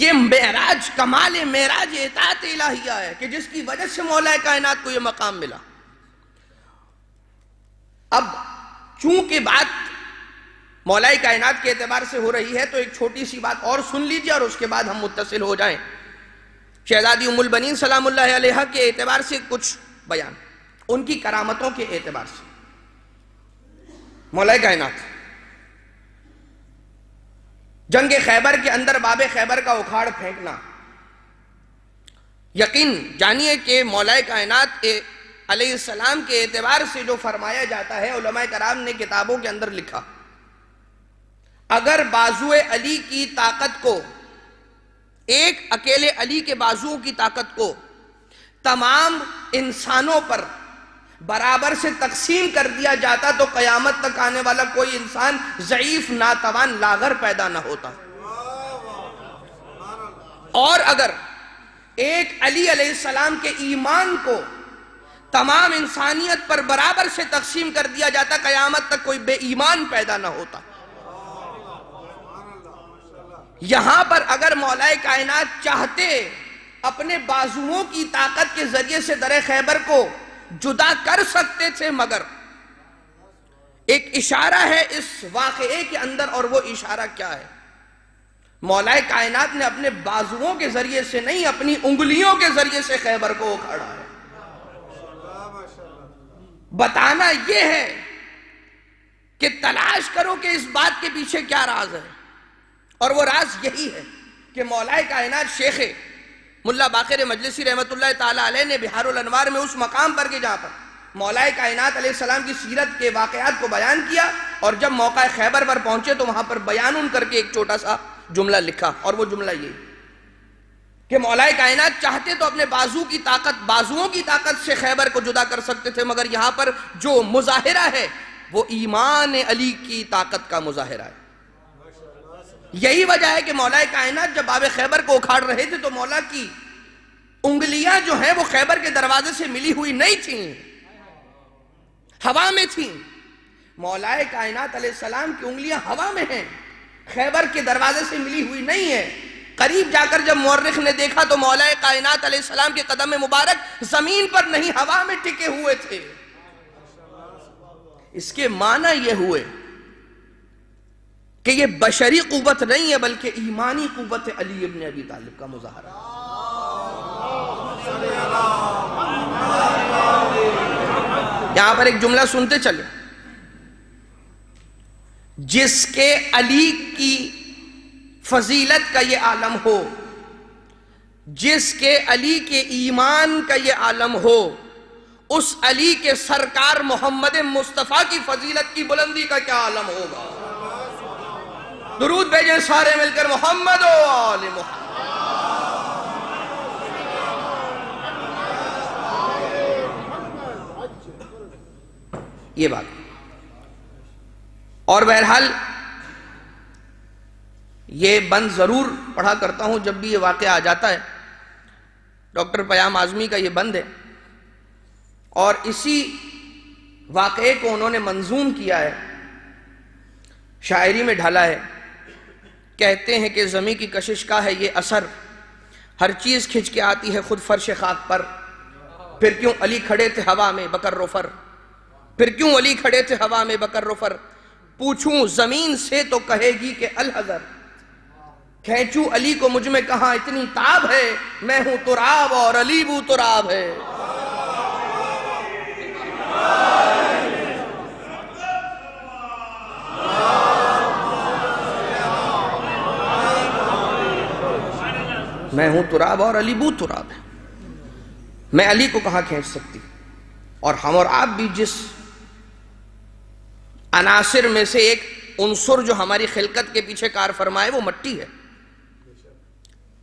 یہ معراج، کمال معراج اطاعت الہیہ ہے کہ جس کی وجہ سے مولا کائنات کو یہ مقام ملا۔ اب چونکہ بات مولا کائنات کے اعتبار سے ہو رہی ہے تو ایک چھوٹی سی بات اور سن لیجیے اور اس کے بعد ہم متصل ہو جائیں۔ شہزادی ام البنین سلام اللہ علیہا کے اعتبار سے کچھ بیان، ان کی کرامتوں کے اعتبار سے۔ مولا کائنات جنگ خیبر کے اندر باب خیبر کا اکھاڑ پھینکنا، یقین جانیے کہ مولا کائنات علیہ السلام کے اعتبار سے جو فرمایا جاتا ہے، علماء کرام نے کتابوں کے اندر لکھا، اگر بازو علی کی طاقت کو، ایک اکیلے علی کے بازوؤں کی طاقت کو تمام انسانوں پر برابر سے تقسیم کر دیا جاتا تو قیامت تک آنے والا کوئی انسان ضعیف، ناتوان، لاغر پیدا نہ ہوتا۔ اور اگر ایک علی علیہ السلام کے ایمان کو تمام انسانیت پر برابر سے تقسیم کر دیا جاتا، قیامت تک کوئی بے ایمان پیدا نہ ہوتا۔ یہاں پر اگر مولا کائنات چاہتے اپنے بازوؤں کی طاقت کے ذریعے سے در خیبر کو جدا کر سکتے تھے، مگر ایک اشارہ ہے اس واقعے کے اندر، اور وہ اشارہ کیا ہے؟ مولا کائنات نے اپنے بازوؤں کے ذریعے سے نہیں، اپنی انگلیوں کے ذریعے سے خیبر کو اکھاڑا ہے۔ بتانا یہ ہے کہ تلاش کرو کہ اس بات کے پیچھے کیا راز ہے، اور وہ راز یہی ہے کہ مولا کائنات شیخ ملا باقر مجلسی رحمت اللہ تعالی علیہ نے بحار الانوار میں اس مقام پر کہ جہاں پر مولا کائنات علیہ السلام کی سیرت کے واقعات کو بیان کیا، اور جب موقع خیبر پر پہنچے تو وہاں پر بیان کر کے ایک چھوٹا سا جملہ لکھا، اور وہ جملہ یہ کہ مولا کائنات چاہتے تو اپنے بازوؤں کی طاقت سے خیبر کو جدا کر سکتے تھے، مگر یہاں پر جو مظاہرہ ہے وہ ایمان علی کی طاقت کا مظاہرہ ہے۔ یہی وجہ ہے کہ مولا کائنات جب باب خیبر کو اکھاڑ رہے تھے تو مولا کی انگلیاں جو ہیں وہ خیبر کے دروازے سے ملی ہوئی نہیں تھیں، ہوا میں تھیں۔ مولا کائنات علیہ السلام کی انگلیاں ہوا میں ہیں، خیبر کے دروازے سے ملی ہوئی نہیں ہے۔ قریب جا کر جب مورخ نے دیکھا تو مولا کائنات علیہ السلام کے قدم مبارک زمین پر نہیں، ہوا میں ٹکے ہوئے تھے۔ اس کے معنی یہ ہوئے کہ یہ بشری قوت نہیں ہے بلکہ ایمانی قوت علی ابن ابی طالب کا مظاہرہ ہے۔ یہاں پر ایک جملہ سنتے چلے، جس کے علی کی فضیلت کا یہ عالم ہو، جس کے علی کے ایمان کا یہ عالم ہو، اس علی کے سرکار محمد مصطفیٰ کی فضیلت کی بلندی کا کیا عالم ہوگا؟ درود بھیجیں سارے مل کر، محمد و آل محمد۔ یہ بات، اور بہرحال یہ بند ضرور پڑھا کرتا ہوں جب بھی یہ واقعہ آ جاتا ہے۔ ڈاکٹر پیام اعظمی کا یہ بند ہے، اور اسی واقعے کو انہوں نے منظوم کیا ہے شاعری میں ڈھالا ہے، کہتے ہیں کہ زمیں کی کشش کا ہے یہ اثر، ہر چیز کھنچ کے آتی ہے خود فرش خاک پر، پھر کیوں علی کھڑے تھے ہوا میں بکر رفر، پھر کیوں علی کھڑے تھے ہوا میں بکر رفر، پوچھوں زمین سے تو کہے گی کہ الحذر، کھینچوں علی کو مجھ میں کہاں اتنی تاب ہے، میں ہوں تراب اور علی بو تراب ہے۔ میں ہوں تراب اور علی بو تراب ہے، میں علی کو کہاں کھینچ سکتی؟ اور ہم اور آپ بھی جس عناصر میں سے ایک عنصر جو ہماری خلقت کے پیچھے کار فرمائے وہ مٹی ہے،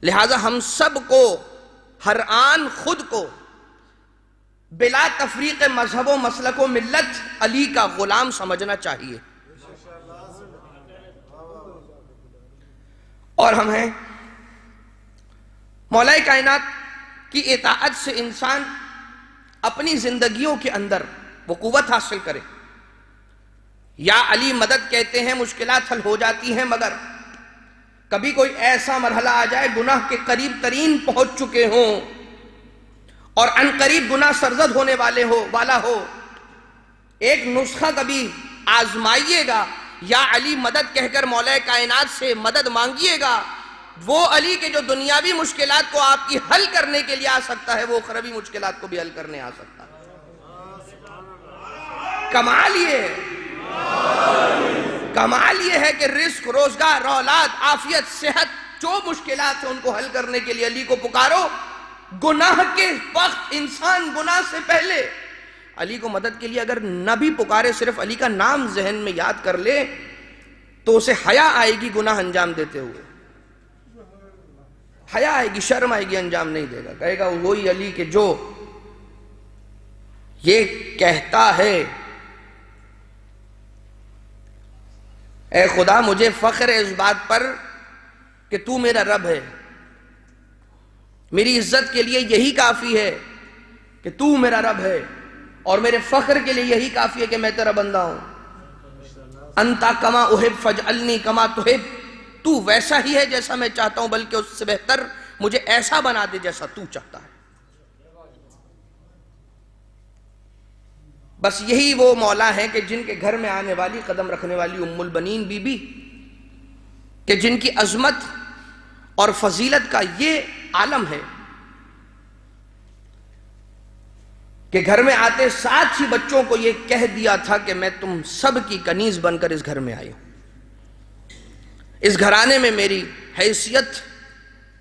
لہٰذا ہم سب کو ہر آن خود کو بلا تفریق مذہب و مسلک و ملت علی کا غلام سمجھنا چاہیے۔ اور ہم ہیں مولا کائنات کی اطاعت سے انسان اپنی زندگیوں کے اندر وہ قوت حاصل کرے۔ یا علی مدد کہتے ہیں، مشکلات حل ہو جاتی ہیں، مگر کبھی کوئی ایسا مرحلہ آ جائے گناہ کے قریب ترین پہنچ چکے ہوں اور ان قریب گناہ سرزد ہونے والا ہو، ایک نسخہ کبھی آزمائیے گا، یا علی مدد کہہ کر مولا کائنات سے مدد مانگیے گا، وہ علی کے جو دنیاوی مشکلات کو آپ کی حل کرنے کے لیے آ سکتا ہے، وہ اخروی مشکلات کو بھی حل کرنے آ سکتا ہے۔ کمال یہ ہے کہ رزق، روزگار، اولاد، عافیت، صحت، جو مشکلات ہیں ان کو حل کرنے کے لیے علی کو پکارو۔ گناہ کے وقت انسان گناہ سے پہلے علی کو مدد کے لیے اگر نہ بھی پکارے، صرف علی کا نام ذہن میں یاد کر لے تو اسے حیا آئے گی گناہ انجام دیتے ہوئے، حیا آئے گی، شرم آئے گی، انجام نہیں دے گا، کہے گا وہی علی کہ جو یہ کہتا ہے اے خدا مجھے فخر ہے اس بات پر کہ تو میرا رب ہے، میری عزت کے لیے یہی کافی ہے کہ تو میرا رب ہے، اور میرے فخر کے لیے یہی کافی ہے کہ میں تیرا بندہ ہوں۔ انتا کما احب فجعلنی کما تحب، تو ویسا ہی ہے جیسا میں چاہتا ہوں، بلکہ اس سے بہتر مجھے ایسا بنا دے جیسا تو چاہتا ہے۔ بس یہی وہ مولا ہے کہ جن کے گھر میں آنے والی، قدم رکھنے والی ام البنین بی بی، کہ جن کی عظمت اور فضیلت کا یہ عالم ہے کہ گھر میں آتے ساتھ ہی بچوں کو یہ کہہ دیا تھا کہ میں تم سب کی کنیز بن کر اس گھر میں آئی ہوں، اس گھرانے میں میری حیثیت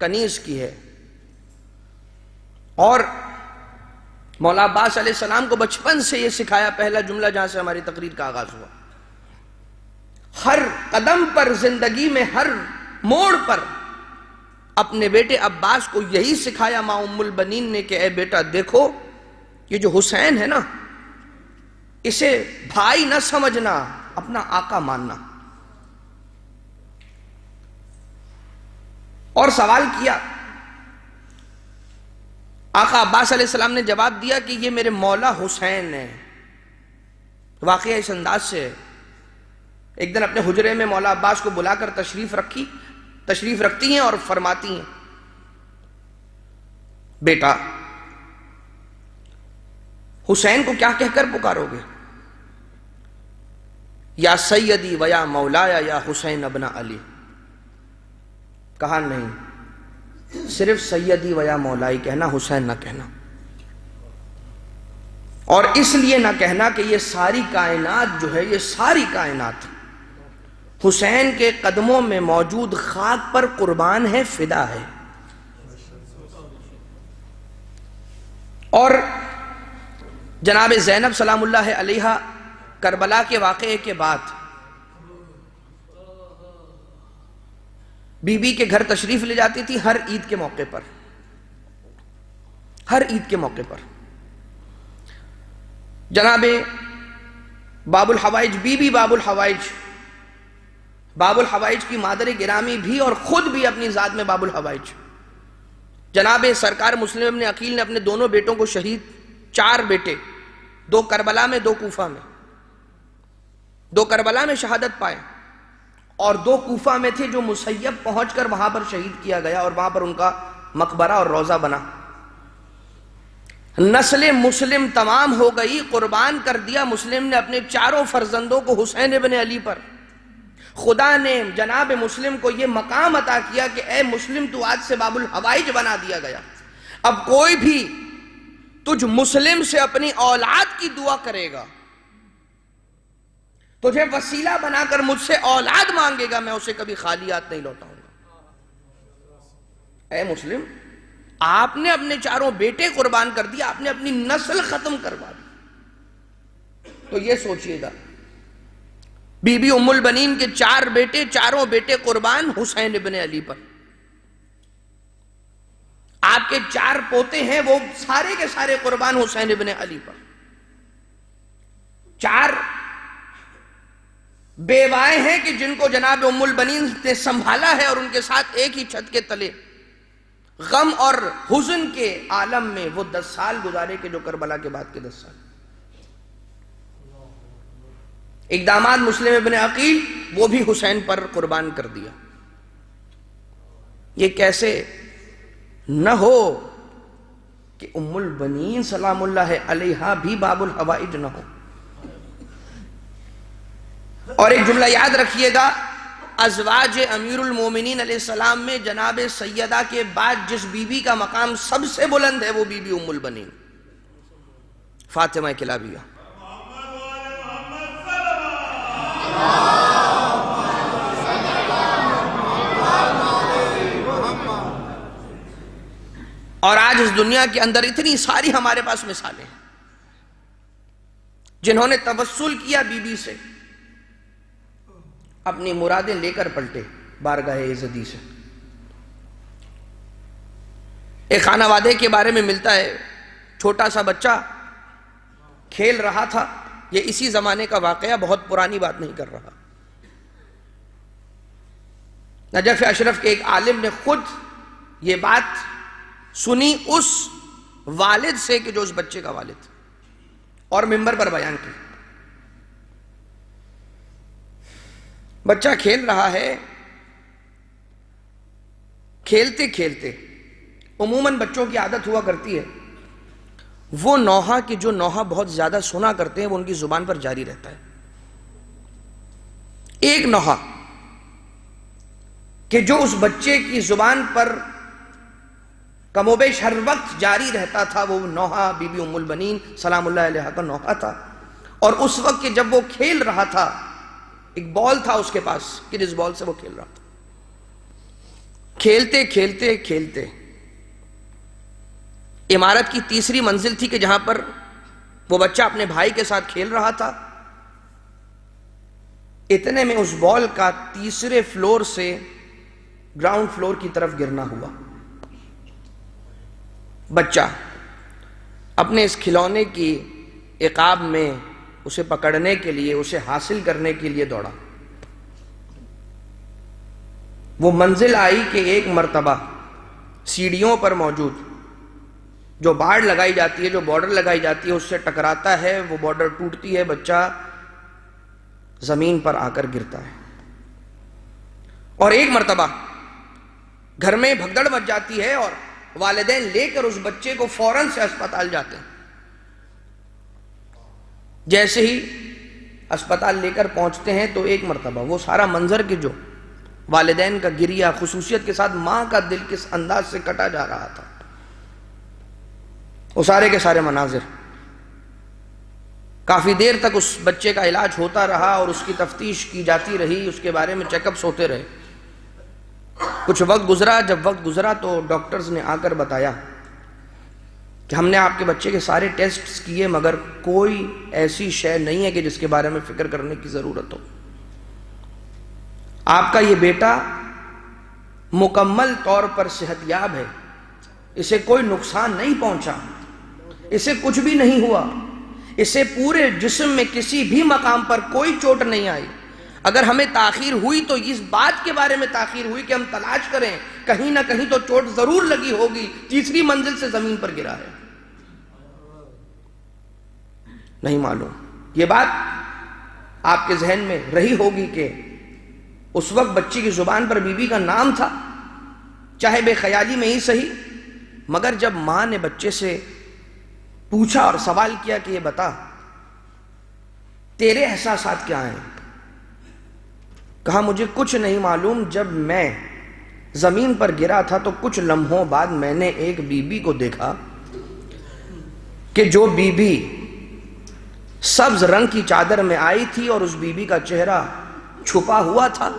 کنیز کی ہے۔ اور مولا عباس علیہ السلام کو بچپن سے یہ سکھایا، پہلا جملہ جہاں سے ہماری تقریر کا آغاز ہوا، ہر قدم پر، زندگی میں ہر موڑ پر اپنے بیٹے عباس کو یہی سکھایا ماں ام البنین نے کہ اے بیٹا دیکھو، یہ جو حسین ہے نا، اسے بھائی نہ سمجھنا، اپنا آقا ماننا۔ اور سوال کیا، آقا عباس علیہ السلام نے جواب دیا کہ یہ میرے مولا حسین ہیں۔ واقعہ اس انداز سے ہے، ایک دن اپنے حجرے میں مولا عباس کو بلا کر تشریف رکھتی ہیں اور فرماتی ہیں، بیٹا حسین کو کیا کہہ کر پکارو گے؟ یا سیدی و یا مولایا یا حسین ابن علی۔ کہا نہیں، صرف سیدی و یا مولائی کہنا، حسین نہ کہنا۔ اور اس لیے نہ کہنا کہ یہ ساری کائنات جو ہے، یہ ساری کائنات حسین کے قدموں میں موجود خاک پر قربان ہے، فدا ہے۔ اور جناب زینب سلام اللہ علیہا کربلا کے واقعے کے بعد بی بی کے گھر تشریف لے جاتی تھی ہر عید کے موقع پر، ہر عید کے موقع پر۔ جناب باب الحوائج، بی بی باب الحوائج، باب الحوائج کی مادر گرامی بھی اور خود بھی اپنی ذات میں باب الحوائج، جناب سرکار مسلم ابن عقیل نے اپنے دونوں بیٹوں کو شہید، 4 بیٹے، 2 کربلا میں 2 کوفہ میں، 2 کربلا میں شہادت پائے، اور 2 کوفہ میں تھے جو مسیب پہنچ کر وہاں پر شہید کیا گیا اور وہاں پر ان کا مقبرہ اور روضہ بنا. نسل مسلم تمام ہو گئی، قربان کر دیا مسلم نے اپنے 4 فرزندوں کو حسین ابن علی پر. خدا نے جناب مسلم کو یہ مقام عطا کیا کہ اے مسلم تو آج سے باب الحوائج بنا دیا گیا. اب کوئی بھی تجھ مسلم سے اپنی اولاد کی دعا کرے گا، تجھے وسیلہ بنا کر مجھ سے اولاد مانگے گا، میں اسے کبھی خالی ہاتھ نہیں لوٹاؤں گا. اے مسلم، آپ نے اپنے 4 بیٹے قربان کر دیا، آپ نے اپنی نسل ختم کروا دی. تو یہ سوچئے گا، بی بی ام البنین کے 4 بیٹے، 4 بیٹے قربان حسین ابن علی پر. آپ کے 4 پوتے ہیں، وہ سارے کے سارے قربان حسین ابن علی پر. 4 بیوائیں ہیں کہ جن کو جناب ام البنین نے سنبھالا ہے اور ان کے ساتھ ایک ہی چھت کے تلے غم اور حزن کے عالم میں وہ 10 سال گزارے کہ جو کربلا کے بعد کے 10 سال. ایک داماد مسلم ابن عقیل، وہ بھی حسین پر قربان کر دیا. یہ کیسے نہ ہو کہ ام البنین سلام اللہ علیہا بھی باب الحوائج نہ ہو. اور ایک جملہ یاد رکھیے گا، ازواج امیر المومنین علیہ السلام میں جناب سیدہ کے بعد جس بی بی کا مقام سب سے بلند ہے وہ بی بی ام البنین فاطمہ کلابیہ. اور آج اس دنیا کے اندر اتنی ساری ہمارے پاس مثالیں ہیں جنہوں نے توسل کیا بی بی سے، اپنی مرادیں لے کر پلٹے بارگاہ عزتی سے. ایک خانہ وادے کے بارے میں ملتا ہے، چھوٹا سا بچہ کھیل رہا تھا. یہ اسی زمانے کا واقعہ، بہت پرانی بات نہیں کر رہا. نجف اشرف کے ایک عالم نے خود یہ بات سنی اس والد سے کہ جو اس بچے کا والد، اور ممبر پر بیان کی. بچہ کھیل رہا ہے، کھیلتے کھیلتے عموماً بچوں کی عادت ہوا کرتی ہے وہ نوحہ کی جو نوحہ بہت زیادہ سنا کرتے ہیں وہ ان کی زبان پر جاری رہتا ہے. ایک نوحہ کہ جو اس بچے کی زبان پر کم و بیش ہر وقت جاری رہتا تھا، وہ نوحہ بی بی ام البنین سلام اللہ علیہا کا نوحہ تھا. اور اس وقت کہ جب وہ کھیل رہا تھا، ایک بال تھا اس کے پاس کہ جس بال سے وہ کھیل رہا تھا. کھیلتے کھیلتے کھیلتے عمارت کی 3ری منزل تھی کہ جہاں پر وہ بچہ اپنے بھائی کے ساتھ کھیل رہا تھا. اتنے میں اس بال کا 3رے فلور سے گراؤنڈ فلور کی طرف گرنا ہوا. بچہ اپنے اس کھلونے کی عقاب میں اسے پکڑنے کے لیے، اسے حاصل کرنے کے لیے دوڑا. وہ منزل آئی کہ ایک مرتبہ سیڑھیوں پر موجود جو باڑ لگائی جاتی ہے، جو بارڈر لگائی جاتی ہے، اس سے ٹکراتا ہے، وہ بارڈر ٹوٹتی ہے، بچہ زمین پر آ کر گرتا ہے. اور ایک مرتبہ گھر میں بھگدڑ مچ جاتی ہے اور والدین لے کر اس بچے کو فوراً سے اسپتال جاتے ہیں. جیسے ہی اسپتال لے کر پہنچتے ہیں تو ایک مرتبہ وہ سارا منظر کہ جو والدین کا گریہ، خصوصیت کے ساتھ ماں کا دل کس انداز سے کٹا جا رہا تھا، وہ سارے کے سارے مناظر. کافی دیر تک اس بچے کا علاج ہوتا رہا اور اس کی تفتیش کی جاتی رہی، اس کے بارے میں چیک اپس ہوتے رہے. کچھ وقت گزرا. جب وقت گزرا تو ڈاکٹرز نے آ کر بتایا کہ ہم نے آپ کے بچے کے سارے ٹیسٹس کیے مگر کوئی ایسی شے نہیں ہے کہ جس کے بارے میں فکر کرنے کی ضرورت ہو. آپ کا یہ بیٹا مکمل طور پر صحت یاب ہے، اسے کوئی نقصان نہیں پہنچا، اسے کچھ بھی نہیں ہوا، اسے پورے جسم میں کسی بھی مقام پر کوئی چوٹ نہیں آئی. اگر ہمیں تاخیر ہوئی تو اس بات کے بارے میں تاخیر ہوئی کہ ہم تلاش کریں کہیں نہ کہیں تو چوٹ ضرور لگی ہوگی، 3ری منزل سے زمین پر گرا ہے. نہیں معلوم. یہ بات آپ کے ذہن میں رہی ہوگی کہ اس وقت بچی کی زبان پر بی بی کا نام تھا، چاہے بے خیالی میں ہی صحیح، مگر جب ماں نے بچے سے پوچھا اور سوال کیا کہ یہ بتا تیرے احساسات کیا ہیں، کہا مجھے کچھ نہیں معلوم، جب میں زمین پر گرا تھا تو کچھ لمحوں بعد میں نے ایک بی بی کو دیکھا کہ جو بی بی سبز رنگ کی چادر میں آئی تھی اور اس بی بی کا چہرہ چھپا ہوا تھا،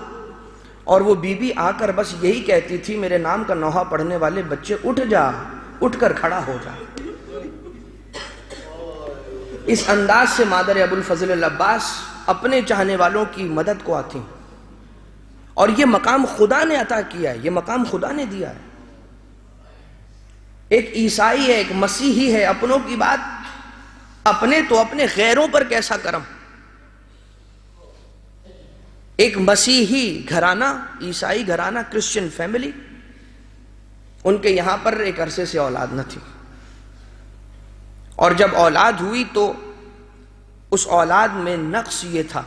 اور وہ بی بی آ کر بس یہی کہتی تھی میرے نام کا نوحہ پڑھنے والے بچے اٹھ جا، اٹھ کر کھڑا ہو جا۔ اس انداز سے مادر ابو الفضل العباس اپنے چاہنے والوں کی مدد کو آتی ہیں، اور یہ مقام خدا نے عطا کیا ہے، یہ مقام خدا نے دیا ہے۔ ایک عیسائی ہے، ایک مسیحی ہے، اپنوں کی بات اپنے تو اپنے، غیروں پر کیسا کرم۔ ایک مسیحی گھرانہ، عیسائی گھرانہ، کرسچن فیملی، ان کے یہاں پر ایک عرصے سے اولاد نہ تھی، اور جب اولاد ہوئی تو اس اولاد میں نقص یہ تھا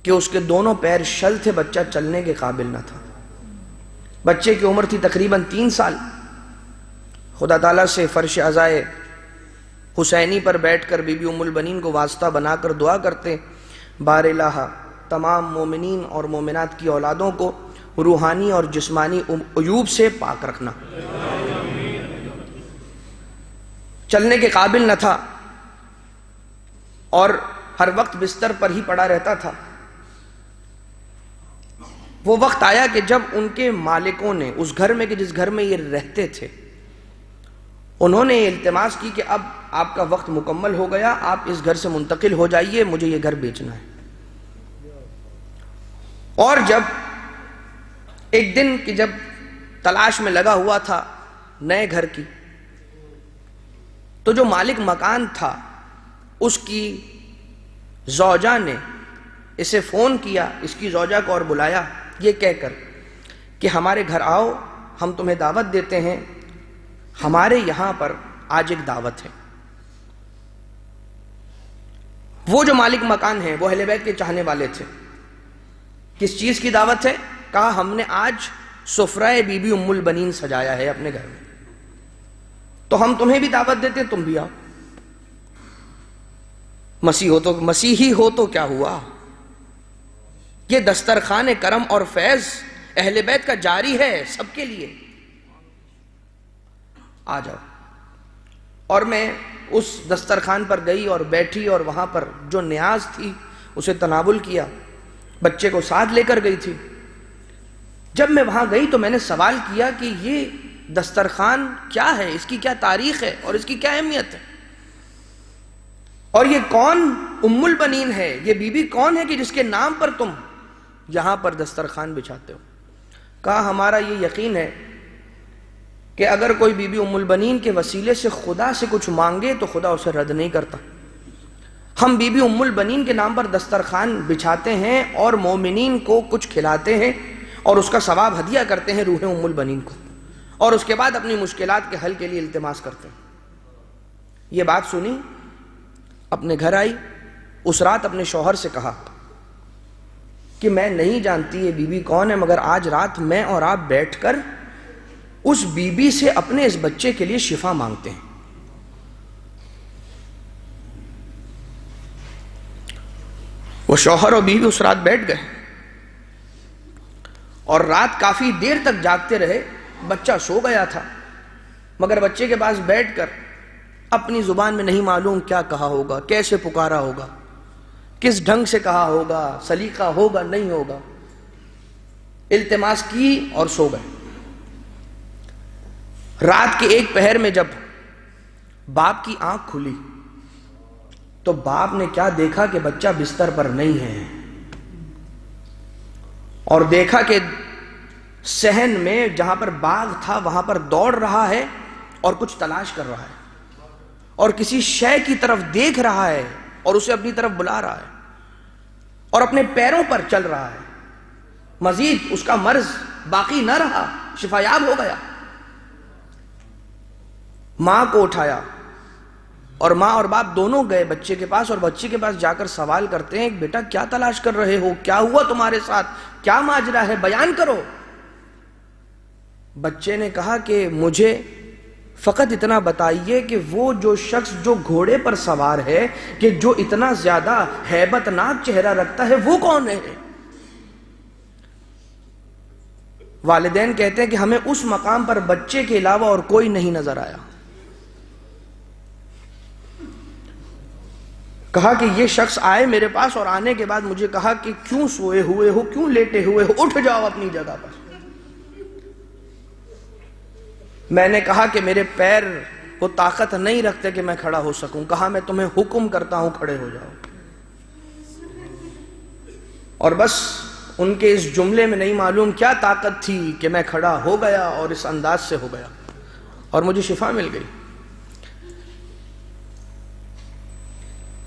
کہ اس کے دونوں پیر شل تھے، بچہ چلنے کے قابل نہ تھا۔ بچے کی عمر تھی تقریباً 3 سال۔ خدا تعالیٰ سے فرش عزائے حسینی پر بیٹھ کر بی بی ام البنین کو واسطہ بنا کر دعا کرتے، بار الہ تمام مومنین اور مومنات کی اولادوں کو روحانی اور جسمانی عیوب سے پاک رکھنا۔ چلنے کے قابل نہ تھا اور ہر وقت بستر پر ہی پڑا رہتا تھا۔ وہ وقت آیا کہ جب ان کے مالکوں نے اس گھر میں کہ جس گھر میں یہ رہتے تھے، انہوں نے التماس کی کہ اب آپ کا وقت مکمل ہو گیا، آپ اس گھر سے منتقل ہو جائیے، مجھے یہ گھر بیچنا ہے۔ اور جب ایک دن کہ جب تلاش میں لگا ہوا تھا نئے گھر کی، تو جو مالک مکان تھا اس کی زوجہ نے اسے فون کیا، اس کی زوجہ کو، اور بلایا یہ کہہ کر کہ ہمارے گھر آؤ، ہم تمہیں دعوت دیتے ہیں، ہمارے یہاں پر آج ایک دعوت ہے۔ وہ جو مالک مکان ہیں وہ اہل بیت کے چاہنے والے تھے۔ کس چیز کی دعوت ہے؟ کہا ہم نے آج سفرہ بی بی ام البنین سجایا ہے اپنے گھر میں، تو ہم تمہیں بھی دعوت دیتے ہیں، تم بھی آؤ۔ مسیحی ہو تو کیا ہوا، یہ دسترخوان کرم اور فیض اہل بیت کا جاری ہے سب کے لیے، آ جاؤ۔ اور میں اس دسترخوان پر گئی اور بیٹھی، اور وہاں پر جو نیاز تھی اسے تناول کیا، بچے کو ساتھ لے کر گئی تھی۔ جب میں وہاں گئی تو میں نے سوال کیا کہ یہ دسترخوان کیا ہے، اس کی کیا تاریخ ہے اور اس کی کیا اہمیت ہے، اور یہ کون ام البنین ہے، یہ بی بی کون ہے کہ جس کے نام پر تم یہاں پر دسترخوان بچھاتے ہو۔ کہا ہمارا یہ یقین ہے کہ اگر کوئی بی بی ام البنین کے وسیلے سے خدا سے کچھ مانگے تو خدا اسے رد نہیں کرتا۔ ہم بی بی ام البنین کے نام پر دسترخوان بچھاتے ہیں اور مومنین کو کچھ کھلاتے ہیں اور اس کا ثواب ہدیہ کرتے ہیں روح ام البنین کو، اور اس کے بعد اپنی مشکلات کے حل کے لیے التماس کرتے ہیں۔ یہ بات سنی، اپنے گھر آئی، اس رات اپنے شوہر سے کہا کہ میں نہیں جانتی یہ بی بی کون ہے، مگر آج رات میں اور آپ بیٹھ کر اس بی بی سے اپنے اس بچے کے لیے شفا مانگتے ہیں۔ وہ شوہر اور بیوی اس رات بیٹھ گئے اور رات کافی دیر تک جاگتے رہے۔ بچہ سو گیا تھا، مگر بچے کے پاس بیٹھ کر اپنی زبان میں نہیں معلوم کیا کہا ہوگا، کیسے پکارا ہوگا، کس ڈھنگ سے کہا ہوگا، سلیقہ ہوگا نہیں ہوگا، التماس کی اور سو گئے۔ رات کے 1 پہر میں جب باپ کی آنکھ کھلی تو باپ نے کیا دیکھا کہ بچہ بستر پر نہیں ہے، اور دیکھا کہ صحن میں جہاں پر باغ تھا وہاں پر دوڑ رہا ہے اور کچھ تلاش کر رہا ہے، اور کسی شے کی طرف دیکھ رہا ہے اور اسے اپنی طرف بلا رہا ہے، اور اپنے پیروں پر چل رہا ہے۔ مزید اس کا مرض باقی نہ رہا، شفایاب ہو گیا۔ ماں کو اٹھایا، اور ماں اور باپ دونوں گئے بچے کے پاس، اور بچے کے پاس جا کر سوال کرتے ہیں، بیٹا کیا تلاش کر رہے ہو، کیا ہوا تمہارے ساتھ، کیا ماجرا ہے، بیان کرو۔ بچے نے کہا کہ مجھے فقط اتنا بتائیے کہ وہ جو شخص جو گھوڑے پر سوار ہے، کہ جو اتنا زیادہ ہیبت ناک چہرہ رکھتا ہے، وہ کون ہے؟ والدین کہتے ہیں کہ ہمیں اس مقام پر بچے کے علاوہ اور کوئی نہیں نظر آیا۔ کہا کہ یہ شخص آئے میرے پاس، اور آنے کے بعد مجھے کہا کہ کیوں سوئے ہوئے ہو، کیوں لیٹے ہوئے ہو، اٹھ جاؤ اپنی جگہ پر۔ میں نے کہا کہ میرے پیر وہ طاقت نہیں رکھتے کہ میں کھڑا ہو سکوں۔ کہا میں تمہیں حکم کرتا ہوں کھڑے ہو جاؤ۔ اور بس ان کے اس جملے میں نہیں معلوم کیا طاقت تھی کہ میں کھڑا ہو گیا اور اس انداز سے ہو گیا، اور مجھے شفا مل گئی۔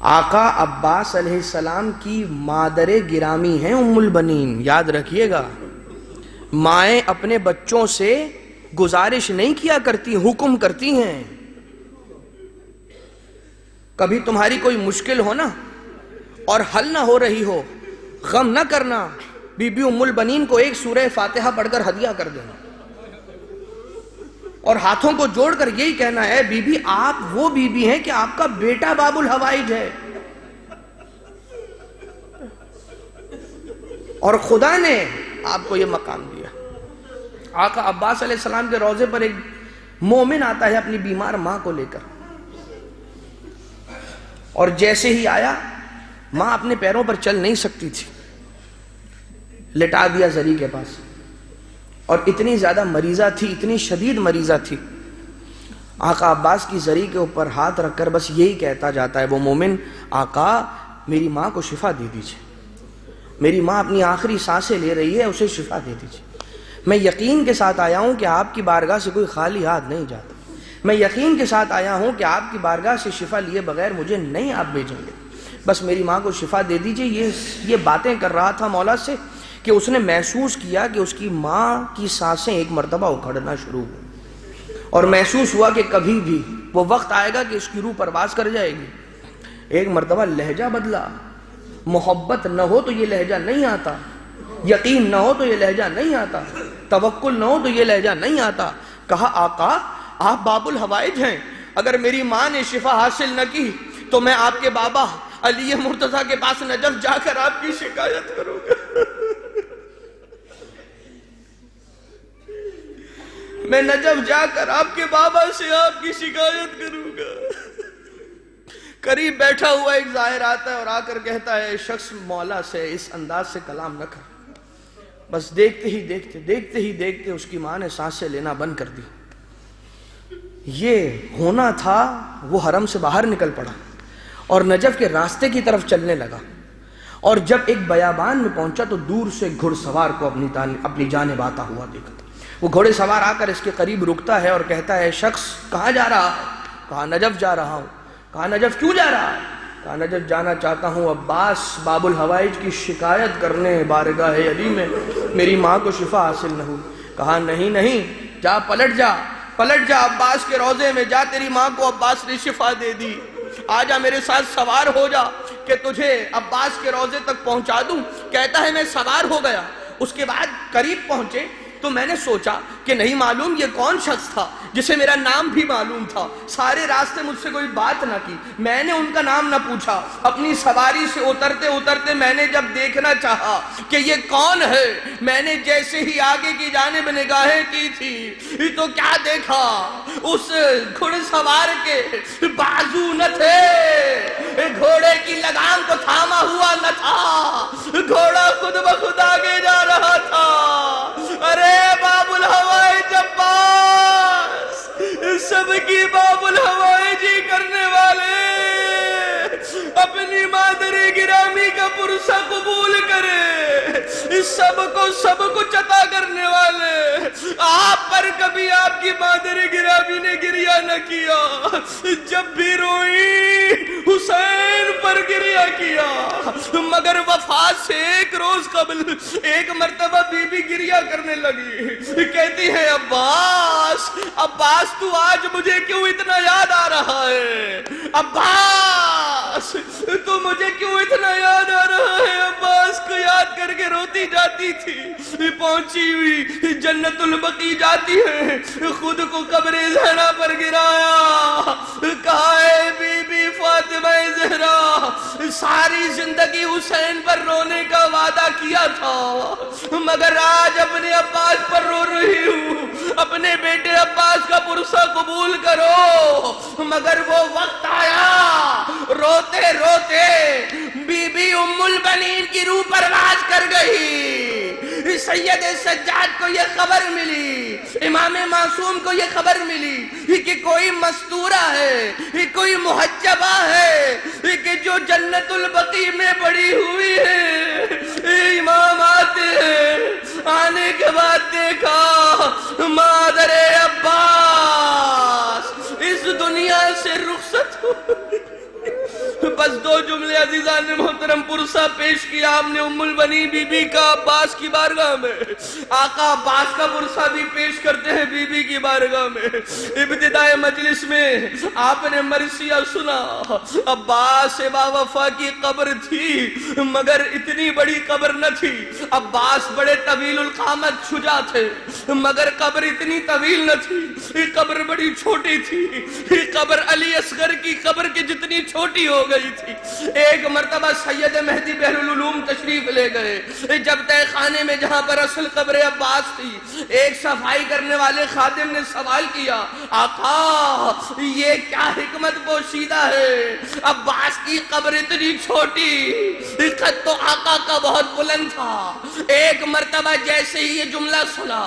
آقا عباس علیہ السلام کی مادر گرامی ہیں ام البنین، یاد رکھیے گا۔ مائیں اپنے بچوں سے گزارش نہیں کیا کرتی، حکم کرتی ہیں۔ کبھی تمہاری کوئی مشکل ہو نا اور حل نہ ہو رہی ہو، غم نہ کرنا، بی بی ام البنین کو ایک سورہ فاتحہ پڑھ کر ہدیہ کر دینا، اور ہاتھوں کو جوڑ کر یہی کہنا ہے، بی بی آپ وہ بی بی ہیں کہ آپ کا بیٹا باب الحوائج ہے، اور خدا نے آپ کو یہ مقام دیا۔ آقا عباس علیہ السلام کے روضے پر ایک مومن آتا ہے اپنی بیمار ماں کو لے کر، اور جیسے ہی آیا ماں اپنے پیروں پر چل نہیں سکتی تھی، لٹا دیا زری کے پاس، اور اتنی زیادہ مریضہ تھی، اتنی شدید مریضہ تھی۔ آقا عباس کی زری کے اوپر ہاتھ رکھ کر بس یہی کہتا جاتا ہے وہ مومن، آقا میری ماں کو شفا دے دیجئے، میری ماں اپنی آخری سانسیں لے رہی ہے، اسے شفا دے دیجئے۔ میں یقین کے ساتھ آیا ہوں کہ آپ کی بارگاہ سے کوئی خالی ہاتھ نہیں جاتا، میں یقین کے ساتھ آیا ہوں کہ آپ کی بارگاہ سے شفا لیے بغیر مجھے نہیں آپ بھیجیں گے، بس میری ماں کو شفا دے دیجئے۔ یہ باتیں کر رہا تھا مولا سے کہ اس نے محسوس کیا کہ اس کی ماں کی سانسیں ایک مرتبہ اکھڑنا شروع ہوئی، اور محسوس ہوا کہ کبھی بھی وہ وقت آئے گا کہ اس کی روح پرواز کر جائے گی۔ ایک مرتبہ لہجہ بدلا، محبت نہ ہو تو یہ لہجہ نہیں آتا، یقین نہ ہو تو یہ لہجہ نہیں آتا، توکل نہ ہو تو یہ لہجہ نہیں آتا۔ کہا آقا آپ باب الحوائج ہیں، اگر میری ماں نے شفا حاصل نہ کی تو میں آپ کے بابا علی مرتضیٰ کے پاس نجف جا کر آپ کی شکایت کروں گا، میں نجف جا کر آپ کے بابا سے آپ کی شکایت کروں گا۔ قریب بیٹھا ہوا ایک ظاہر آتا ہے اور آ کر کہتا ہے، شخص مولا سے اس انداز سے کلام نہ کر۔ بس دیکھتے ہی دیکھتے اس کی ماں نے سانسیں لینا بند کر دی۔ یہ ہونا تھا وہ حرم سے باہر نکل پڑا اور نجف کے راستے کی طرف چلنے لگا، اور جب ایک بیابان میں پہنچا تو دور سے گھڑ سوار کو اپنی جانب آتا ہوا دیکھا۔ وہ گھوڑے سوار آ کر اس کے قریب رکتا ہے اور کہتا ہے، شخص کہاں جا رہا ہے؟ کہا نجف جا رہا ہوں۔ کہا نجف کیوں جا رہا ہے؟ کہا نجف جانا چاہتا ہوں عباس باب الحوائج کی شکایت کرنے بارگاہ علی میں، میری ماں کو شفا حاصل نہ ہوئی۔ کہا نہیں، جا پلٹ جا عباس کے روضے میں جا، تیری ماں کو عباس نے شفا دے دی، آ جا میرے ساتھ سوار ہو جا کہ تجھے عباس کے روضے تک پہنچا دوں۔ کہتا ہے میں سوار ہو گیا، اس کے بعد قریب پہنچے تو میں نے سوچا کہ نہیں معلوم یہ کون شخص تھا جسے میرا نام بھی معلوم تھا، سارے راستے مجھ سے کوئی بات نہ کی، میں نے ان کا نام نہ پوچھا۔ اپنی سواری سے اترتے میں نے جب دیکھنا چاہا کہ یہ کون ہے، میں نے جیسے ہی آگے کی جانب نگاہیں کی تھی تو کیا دیکھا، اس گھڑ سوار کے بازو نہ تھے، گھوڑے کی لگام کو تھاما ہوا نہ تھا، گھوڑا خود بخود آگے جا رہا تھا۔ ارے باب الحوائج عباس، سب کی باب الحوائجی کرنے والے، اپنی مادر گرامی کا پرسہ قبول کرے، سب کچھ عطا کرنے والے، آپ پر کبھی آپ کی مادر گرامی نے گریہ نہ کیا، جب بھی روئی حسین پر گریہ کیا، مگر وفات سے ایک روز قبل ایک مرتبہ بی بی گریہ کرنے لگی، کہتی ہے عباس، عباس تو آج مجھے کیوں اتنا یاد آ رہا ہے؟ عباس تو مجھے کیوں اتنا یاد آ رہا ہے؟ عباس کو یاد کر کے روتی جاتی تھی، پہنچی ہوئی جنت البقیع جاتی ہے، خود کو قبر زہرا پر گرایا، کہا ہے بی بی فاطمہ زہرا ساری زندگی حسین پر رونے کا وعدہ کیا تھا، مگر آج اپنے عباس پر رو رہی ہوں، اپنے بیٹے عباس کا پرسہ قبول کرو۔ مگر وہ وقت آیا، روتے روتے بی بی ام البنین کی روح پرواز کر گئی۔ سید سجاد کو یہ خبر ملی، امام معصوم کو یہ خبر ملی کہ کوئی مستورہ ہے، کوئی محجبہ ہے کہ جو جنت البقیع میں پڑی ہوئی ہے۔ امام آتے ہیں، آنے کے بعد دیکھا مادر عباس اس دنیا سے رخصت ہو۔ بس دو جملے عزیزان محترم پرسہ پیش کیا ہم نے ام البنین بی بی کا عباس کی بارگاہ میں، آقا عباس کا پرسہ بھی پیش کرتے ہیں بی بی کی بارگاہ میں۔ ابتدائے مجلس میں آپ نے مرثیہ سنا، عباس با وفا کی قبر تھی مگر اتنی بڑی قبر نہ تھی، عباس بڑے طویل القامت شجاع تھے مگر قبر اتنی طویل نہ تھی، قبر بڑی چھوٹی تھی، قبر علی اصغر کی قبر کی جتنی چھوٹی ہو گئی تھی۔ ایک مرتبہ سید مہدی بحر العلوم تشریف لے گئے، جب تہ خانے میں جہاں پر اصل قبر عباس تھی، ایک صفائی کرنے والے خادم نے سوال کیا، آقا یہ کیا حکمت پوشیدہ ہے؟ عباس کی قبر اتنی چھوٹی، خط تو آقا کا بہت بلند تھا۔ ایک مرتبہ جیسے ہی یہ جملہ سنا،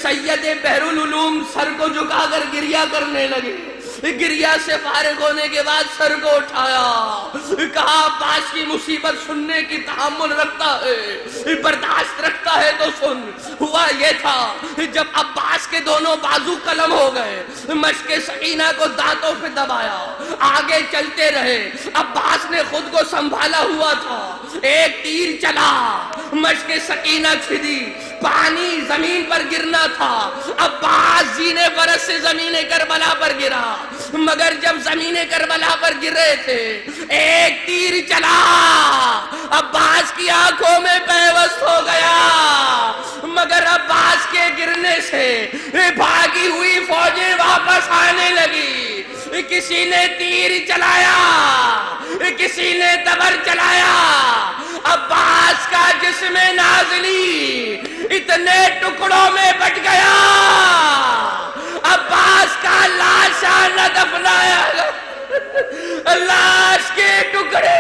سید بحر العلوم سر کو جھکا کر گریہ کرنے لگے۔ گریہ سے فارغ ہونے کے بعد سر کو اٹھایا، کہا عباس کی مصیبت سننے کی تحمل رکھتا ہے، برداشت رکھتا ہے تو سن۔ ہوا یہ تھا جب عباس کے دونوں بازو قلم ہو گئے، مشک سکینہ کو دانتوں پہ دبایا، آگے چلتے رہے، عباس نے خود کو سنبھالا ہوا تھا، ایک تیر چلا، مشک سکینہ چھدی، پانی زمین پر گرنا تھا، عباس زین فرس سے زمین کربلا پر گرا، مگر جب زمین کربلا پر گر رہے تھے ایک تیر چلا، عباس کی آنکھوں میں پیوست ہو گیا، مگر عباس کے گرنے سے بھاگی ہوئی فوجیں واپس آنے لگی۔ کسی نے تیر چلایا، کسی نے تبر چلایا، عباس کا جسم نازلی اتنے ٹکڑوں میں بٹ گیا، عباس کا لاشا نہ دفنایا گیا، لاش کے ٹکڑے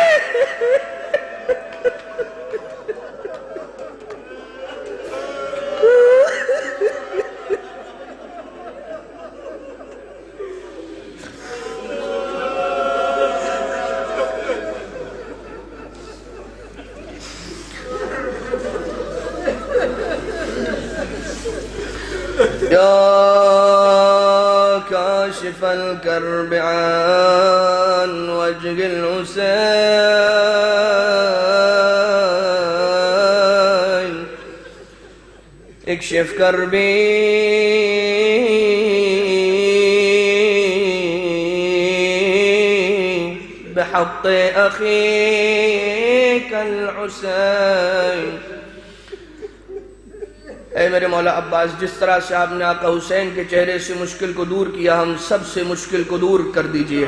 يا كاشف الكرب عن وجه الحسين اكشف كربي بحق أخيك الحسين۔ اے میرے مولا عباس، جس طرح سے آپ نے آقا حسین کے چہرے سے مشکل کو دور کیا، ہم سب سے مشکل کو دور کر دیجئے۔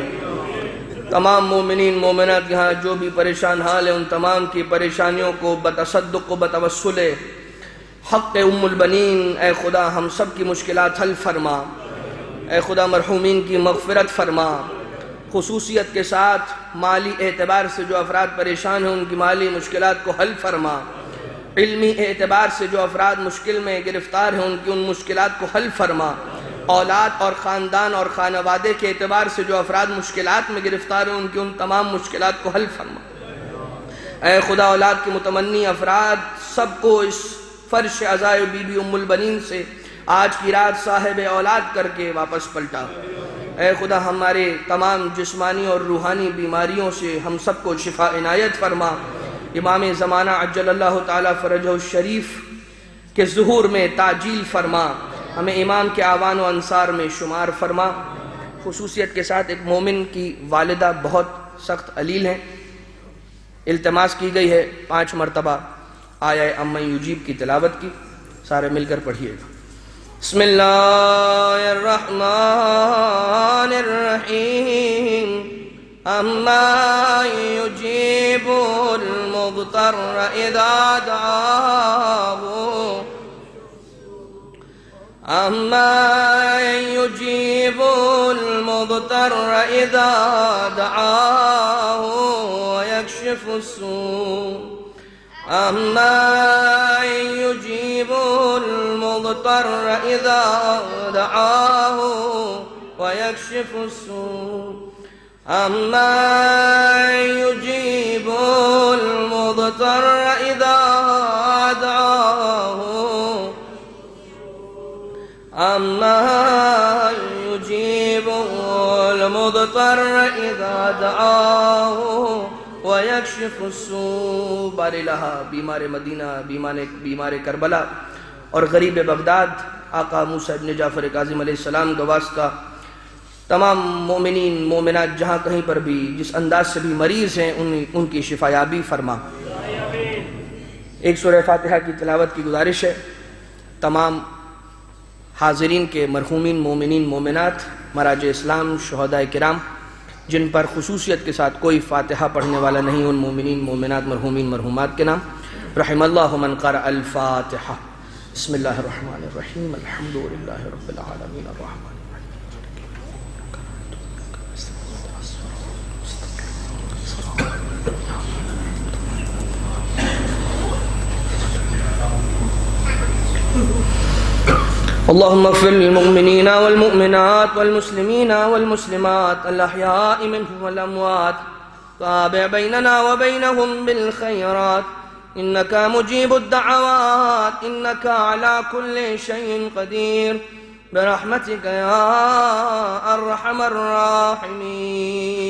تمام مومنین مومنات یہاں جو بھی پریشان حال ہیں، ان تمام کی پریشانیوں کو بتصدق و بتوسل حق ام البنین اے خدا ہم سب کی مشکلات حل فرما، اے خدا مرحومین کی مغفرت فرما، خصوصیت کے ساتھ مالی اعتبار سے جو افراد پریشان ہیں ان کی مالی مشکلات کو حل فرما، علمی اعتبار سے جو افراد مشکل میں گرفتار ہیں ان کی ان مشکلات کو حل فرما، اولاد اور خاندان اور خانوادے کے اعتبار سے جو افراد مشکلات میں گرفتار ہیں ان کی ان تمام مشکلات کو حل فرما۔ اے خدا اولاد کے متمنی افراد سب کو اس فرش عزائے بی بی ام البنین سے آج کی رات صاحب اولاد کر کے واپس پلٹا۔ اے خدا ہمارے تمام جسمانی اور روحانی بیماریوں سے ہم سب کو شفا عنایت فرما۔ امام زمانہ عجل اللہ تعالیٰ فرجہ الشریف کے ظہور میں تعجیل فرما، ہمیں امام کے اعوان و انصار میں شمار فرما۔ خصوصیت کے ساتھ ایک مومن کی والدہ بہت سخت علیل ہیں، التماس کی گئی ہے 5 مرتبہ آیہ امن یجیب کی تلاوت کی، سارے مل کر پڑھیے گا۔ بسم اللہ الرحمن الرحیم اما یجیب المضطر اذا دعاہ اما یجیب المضطر اذا دعاہ ویکشف السوء اما یجیب المضطر اذا دعاہ ویکشف السوء اما یجیب المضطر اذا دعاہ اما یجیب المضطر اذا دعاہ ویکشف السوء۔ بار الہا، بیمار مدینہ، بیمار کربلا اور غریب بغداد آقا موسیٰ ابن جعفر کاظم علیہ السلام کا واسطہ تمام مومنین مومنات جہاں کہیں پر بھی جس انداز سے بھی مریض ہیں ان کی شفا یابی فرما۔ ایک سورہ فاتحہ کی تلاوت کی گزارش ہے، تمام حاضرین کے مرحومین مومنین مومنات مراجع اسلام شہداء کرام جن پر خصوصیت کے ساتھ کوئی فاتحہ پڑھنے والا نہیں، ان مومنین مومنات مرحومین مرحومات کے نام۔ رحم اللہ من قرأ الفاتحہ۔ بسم اللہ الرحمن الرحیم الحمدللہ رب العالمین الرحمن اللهم اغفر للمؤمنين والمؤمنات والمسلمين والمسلمات الأحياء منهم والأموات تابع بيننا وبينهم بالخيرات إنك مجيب الدعوات إنك على كل شيء قدير برحمتك يا أرحم الراحمين۔